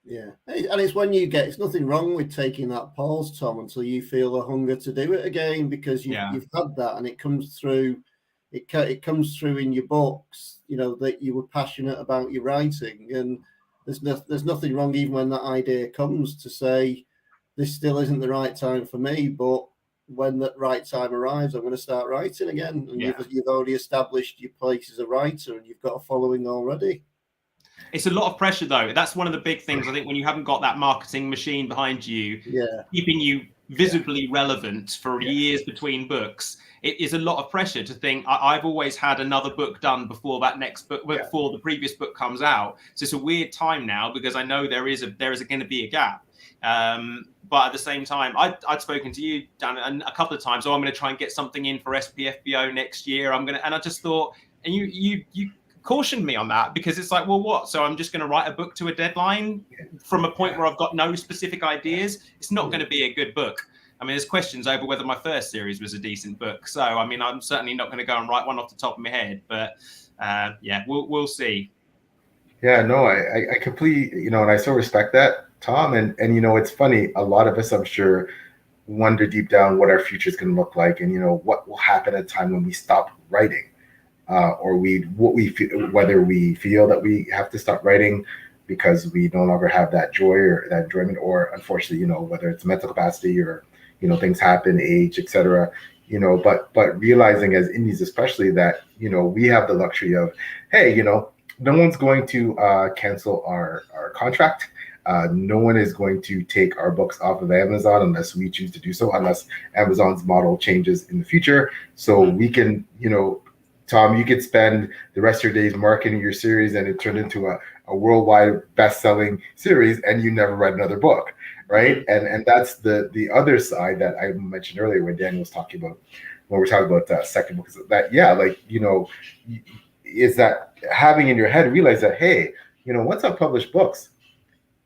Yeah, and it's when it's nothing wrong with taking that pause, Tom, until you feel the hunger to do it again, because you've had that, and it comes through. It comes through in your books, that you were passionate about your writing, and there's nothing wrong, even when that idea comes, to say, this still isn't the right time for me, but when the right time arrives, I'm going to start writing again. And you've already established your place as a writer, and you've got a following already.
It's a lot of pressure, though. That's one of the big things, I think, when you haven't got that marketing machine behind you, keeping you visibly relevant for years between books. It is a lot of pressure to think, I've always had another book done before that next book, before the previous book comes out. So it's a weird time now, because I know there is going to be a gap. But at the same time, I'd spoken to you, Dan, a couple of times. I'm going to try and get something in for SPFBO next year. And I just thought, and you cautioned me on that, because it's like, well, what? So I'm just going to write a book to a deadline from a point where I've got no specific ideas. It's not going to be a good book. I mean, there's questions over whether my first series was a decent book. So, I mean, I'm certainly not going to go and write one off the top of my head. But we'll see.
Yeah, no, I completely, and I so respect that, Tom. And it's funny. A lot of us, I'm sure, wonder deep down what our future is going to look like, and what will happen at a time when we stop writing, or whether we feel that we have to stop writing because we no longer have that joy or that enjoyment, or unfortunately, whether it's mental capacity or things happen, age, etc. But realizing, as indies especially, that we have the luxury of, hey, no one's going to cancel our contract. No one is going to take our books off of Amazon unless we choose to do so, unless Amazon's model changes in the future. So we can, Tom, you could spend the rest of your days marketing your series, and it turned into a worldwide best-selling series, and you never read another book, right? And that's the other side that I mentioned earlier when Daniel was talking about, when we're talking about second books, that is that having in your head, realize that, hey, once I publish books,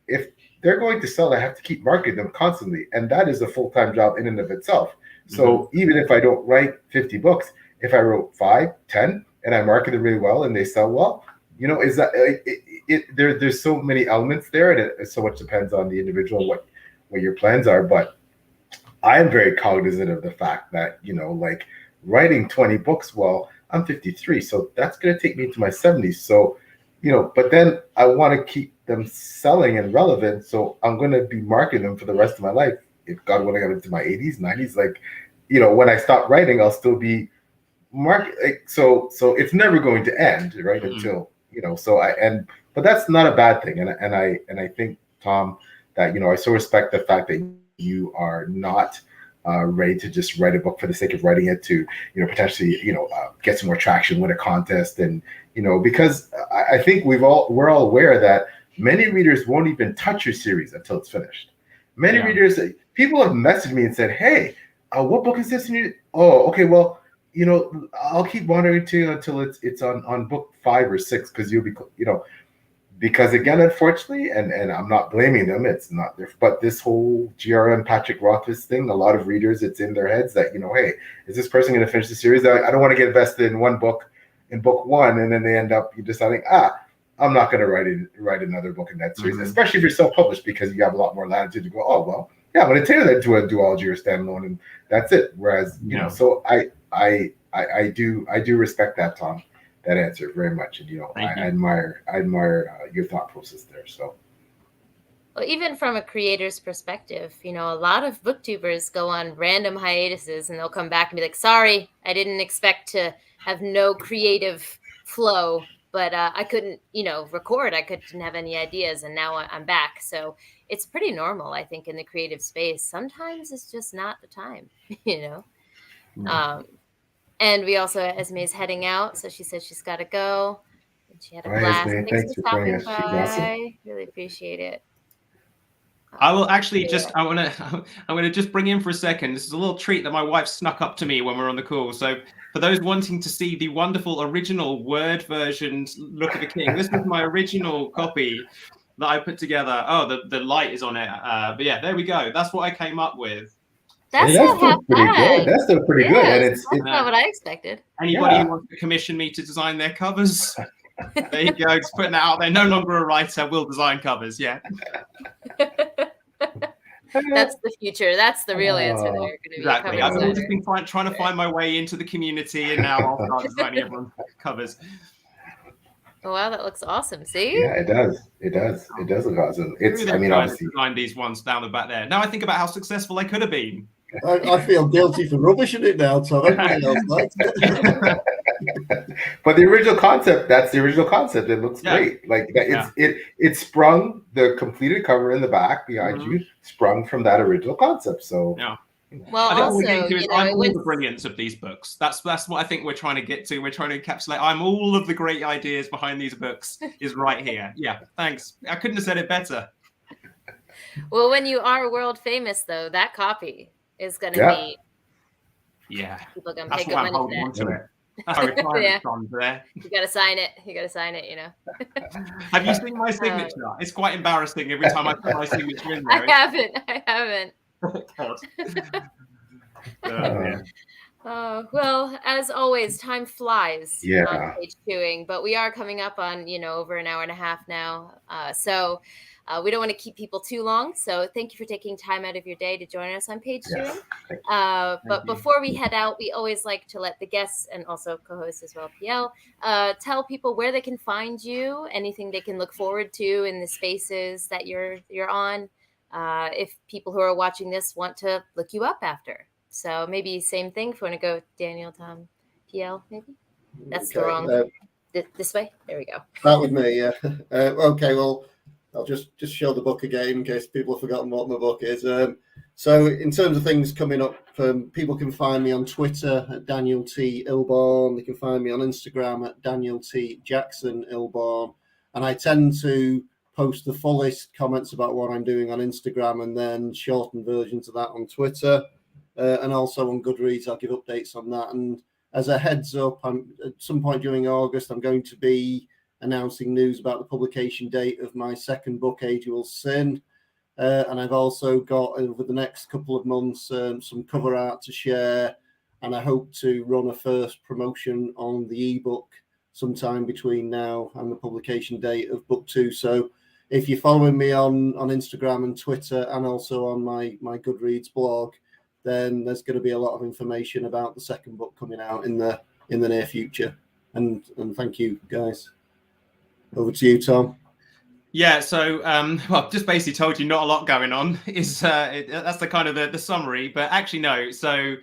if they're going to sell. I have to keep marketing them constantly, and that is a full-time job in and of itself. So even if I don't write 50 books, if I wrote 5, 10, and I market them really well and they sell well, you know, is that there's so many elements there, and it so much depends on the individual and what your plans are. But I am very cognizant of the fact that, you know, like writing 20 books, well, I'm 53, so that's going to take me into my 70s. So, you know, but then I want to keep them selling and relevant, so I'm going to be marketing them for the rest of my life. If God willing, I get into my 80s, 90s, like, you know, when I stop writing, I'll still be market. Like, so it's never going to end, right? Until, you know. So but that's not a bad thing, and I think, Tom, that, you know, I so respect the fact that you are not ready to just write a book for the sake of writing it to, you know, potentially, you know, get some more traction, win a contest, and, you know, because I think we're all aware that many readers won't even touch your series until it's finished. Many readers, people have messaged me and said, "Hey, what book is this?" Oh, okay, well, you know, I'll keep wandering to you until it's on book 5 or 6, because you'll be, you know, because again, unfortunately, and I'm not blaming them, it's not their, but this whole GRM Patrick Rothfuss thing, a lot of readers, it's in their heads that, you know, hey, is this person going to finish the series? I don't want to get invested in one book, in book 1, and then they end up deciding, I'm not going to write another book in that series, especially if you're self-published, because you have a lot more latitude to go, oh, well, yeah, I'm going to turn that into a duology or standalone, and that's it. Whereas, you know, so I do respect that, Tom, that answer very much, and, you know, I admire your thought process there. So,
well, even from a creator's perspective, you know, a lot of booktubers go on random hiatuses, and they'll come back and be like, "Sorry, I didn't expect to have no creative flow, but I couldn't, you know, record. I couldn't have any ideas, and now I'm back." So it's pretty normal, I think, in the creative space. Sometimes it's just not the time, you know. And we also, Esme's heading out, so she said she's got to go. And she had a blast.
Esme,
Thanks for
joining
stopping
us.
by. Really appreciate it.
I will actually I'm gonna just bring in for a second. This is a little treat that my wife snuck up to me when we're on the call. So for those wanting to see the wonderful original Word version Look of the King, this is my original copy that I put together. Oh, the light is on it. But yeah, there we go. That's what I came up with.
That's
still pretty good. That's still pretty good, and it's
not what I expected.
Anybody who wants to commission me to design their covers, there you go. Just putting that out there. No longer a writer, will design covers. Yeah.
That's the future. That's the real answer there.
Exactly. I've just been trying to find my way into the community, and now I'll start designing everyone's covers.
Oh, wow, that looks awesome. See?
Yeah, it does. It does look awesome. It's, I mean, obviously,
design these ones down the back there. Now I think about how successful I could have been.
I feel guilty for rubbishing it now, Tom. Everybody else likes it.
But the original concept, that's the original concept. It looks great. Like that, it sprung, the completed cover in the back behind you sprung from that original concept. So
well,
I think
also,
what we're getting to is I'm all the brilliance of these books. That's what I think we're trying to get to. We're trying to encapsulate. I'm all of the great ideas behind these books is right here. Yeah, thanks. I couldn't have said it better.
Well, when you are world famous, though, that copy is going to be.
Yeah.
People are going to pay good money for that.
There.
You got to sign it. You know.
Have you seen my signature? It's quite embarrassing every time I put my signature in there.
I haven't. Well, as always, time flies on page 2ing, but we are coming up on, over an hour and a half now. So we don't want to keep people too long. So thank you for taking time out of your day to join us on page 2ing. But before we head out, we always like to let the guests and also co-hosts as well, PL, tell people where they can find you, anything they can look forward to in the spaces that you're on. If people who are watching this want to look you up after. So maybe same thing if you want to go Daniel, Tom, PL, maybe. That's the wrong. This way. There we go.
That with me, yeah. Okay, well, I'll just show the book again in case people have forgotten what my book is. So in terms of things coming up, people can find me on Twitter at Daniel T. Illborn. They can find me on Instagram at Daniel T. Jackson Illborn. And I tend to post the fullest comments about what I'm doing on Instagram and then shortened versions of that on Twitter. And also on Goodreads, I'll give updates on that. And as a heads up, at some point during August, I'm going to be announcing news about the publication date of my second book, Age Will Sin. And I've also got, over the next couple of months, some cover art to share. And I hope to run a first promotion on the ebook sometime between now and the publication date of book 2. So if you're following me on Instagram and Twitter, and also on my Goodreads blog, then there's going to be a lot of information about the second book coming out in the near future. And thank you, guys. Over to you, Tom.
Yeah, so well, just basically told you not a lot going on. Is that's the kind of the summary, but actually no. So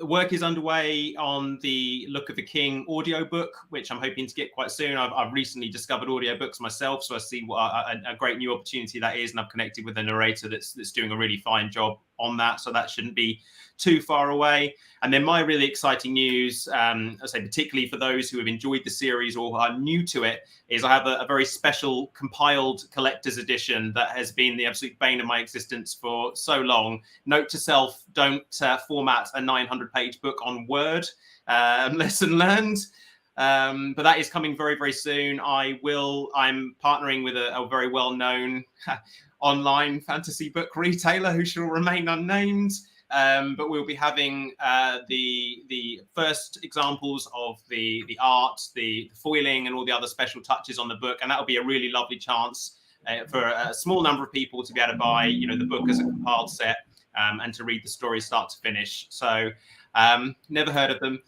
work is underway on the Look of the King audiobook, which I'm hoping to get quite soon. I've recently discovered audiobooks myself, so I see what a great new opportunity that is, and I've connected with a narrator that's doing a really fine job on that, so that shouldn't be too far away. And then my really exciting news, I say particularly for those who have enjoyed the series or are new to it, is I have a very special compiled collector's edition that has been the absolute bane of my existence for so long. Note to self, don't format a 900-page book on Word. Lesson learned. But that is coming very, very soon. I'm partnering with a very well-known online fantasy book retailer who shall remain unnamed. But we'll be having the first examples of the art, the foiling, and all the other special touches on the book, and that'll be a really lovely chance for a small number of people to be able to buy, the book as a compiled set, and to read the story start to finish. So, never heard of them.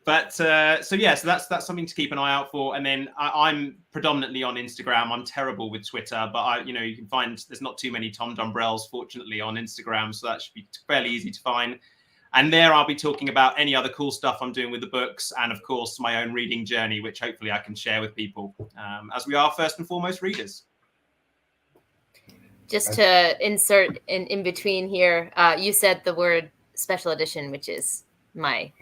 So that's something to keep an eye out for. And then I'm predominantly on Instagram. I'm terrible with Twitter, but you can find there's not too many Tom Dumbrells, fortunately, on Instagram, so that should be fairly easy to find. And there I'll be talking about any other cool stuff I'm doing with the books, and of course my own reading journey, which hopefully I can share with people, as we are first and foremost readers.
Just to insert in between here, you said the word special edition, which is my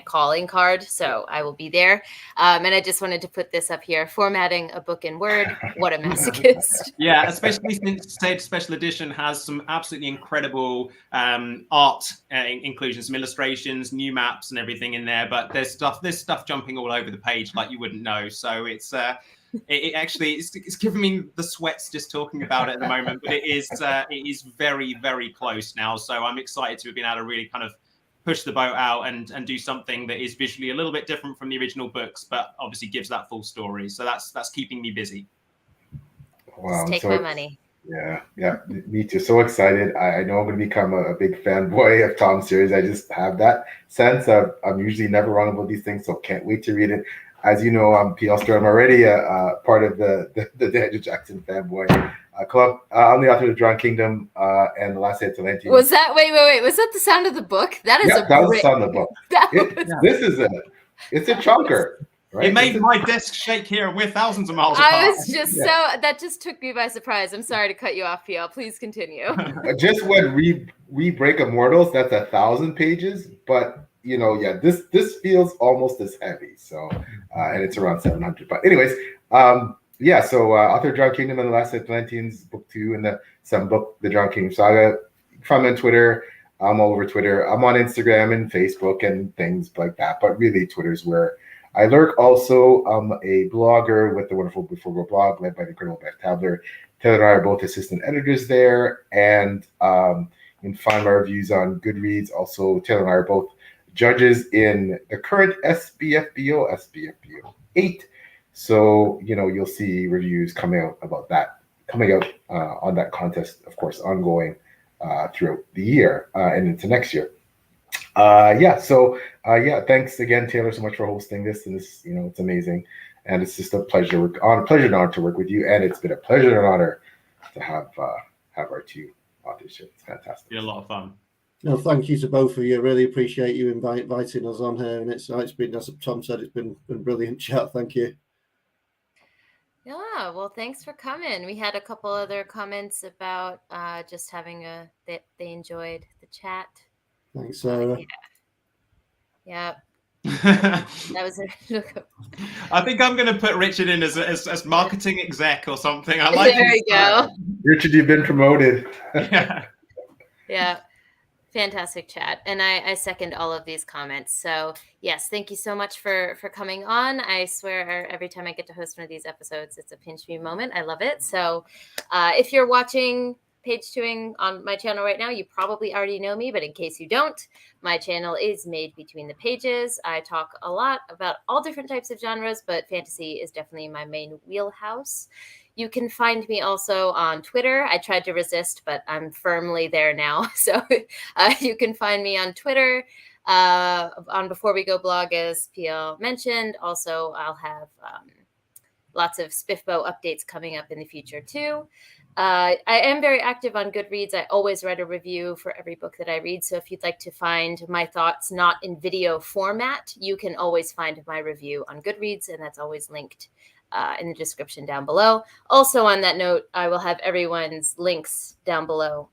calling card, so I will be there. And I just wanted to put this up here: formatting a book in Word. What a masochist!
Yeah, especially since said special edition has some absolutely incredible art inclusions, some illustrations, new maps, and everything in there. But there's stuff jumping all over the page like you wouldn't know. So it's it's giving me the sweats just talking about it at the moment. But it is very, very close now. So I'm excited to have been able to really kind of push the boat out and do something that is visually a little bit different from the original books, but obviously gives that full story. So that's keeping me busy.
Wow,
just take my money.
Yeah, me too. So excited. I know I'm going to become a big fanboy of Tom's series. I just have that sense of I'm usually never wrong about these things, so can't wait to read it. As you know, I'm PL Stuart. I'm already a part of the Daniel Jackson fanboy club. I'm the author of Drawn Kingdom and The Last Day of Atlantis.
Was that wait? Was that the sound of the book? That is
that was the sound of the book. It's a chunker. Right?
It made my desk shake here. We're thousands of miles apart.
I was just that just took me by surprise. I'm sorry to cut you off, PL. Please continue.
Just when we break Immortals, that's 1,000 pages, but this feels almost as heavy. So and it's around 700. But anyways, so author Drawn Kingdom and The Last Atlanteans, book 2, and the second book, The Drawn Kingdom Saga. Find me on Twitter. I'm all over Twitter. I'm on Instagram and Facebook and things like that. But really, Twitter's where I lurk. Also, I'm a blogger with the wonderful Before Go blog, led by the incredible Beth Tabler. Taylor and I are both assistant editors there. And you can find my reviews on Goodreads. Also, Taylor and I are both judges in the current SBFBO 8. So, you'll see reviews coming out on that contest, of course, ongoing throughout the year and into next year. Thanks again, Taylor, so much for hosting this. And this, it's amazing. And it's just a pleasure and honor to work with you. And it's been a pleasure and honor to have our two authors here. It's fantastic.
It's been a lot of fun.
No, thank you to both of you. I really appreciate you inviting us on here. And it's been, as Tom said, it's been a brilliant chat. Thank you.
Yeah, well, thanks for coming. We had a couple other comments about just having that they enjoyed the chat.
Thanks, Sarah.
Yeah. That was
I think I'm going to put Richard in as marketing exec or something. I like.
There you go.
Richard, you've been promoted.
Yeah. Fantastic chat. And I second all of these comments. So yes, thank you so much for coming on. I swear every time I get to host one of these episodes, it's a pinch me moment. I love it. So if you're watching Page Twoing on my channel right now, you probably already know me, but in case you don't, my channel is Made Between the Pages. I talk a lot about all different types of genres, but fantasy is definitely my main wheelhouse. You can find me also on Twitter. I tried to resist, but I'm firmly there now. So you can find me on Twitter, on Before We Go blog, as PL mentioned. Also, I'll have lots of Spiffbo updates coming up in the future too. I am very active on Goodreads. I always write a review for every book that I read. So if you'd like to find my thoughts not in video format, you can always find my review on Goodreads, and that's always linked in the description down below. Also, on that note, I will have everyone's links down below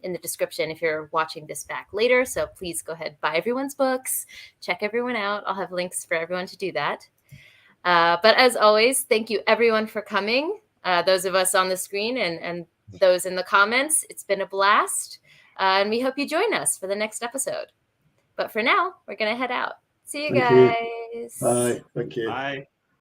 in the description if you're watching this back later. So please go ahead, buy everyone's books, check everyone out. I'll have links for everyone to do that. But as always, thank you everyone for coming. Those of us on the screen and those in the comments, it's been a blast. And we hope you join us for the next episode. But for now, we're going to head out. See you guys.
Bye. Thank you.
Bye.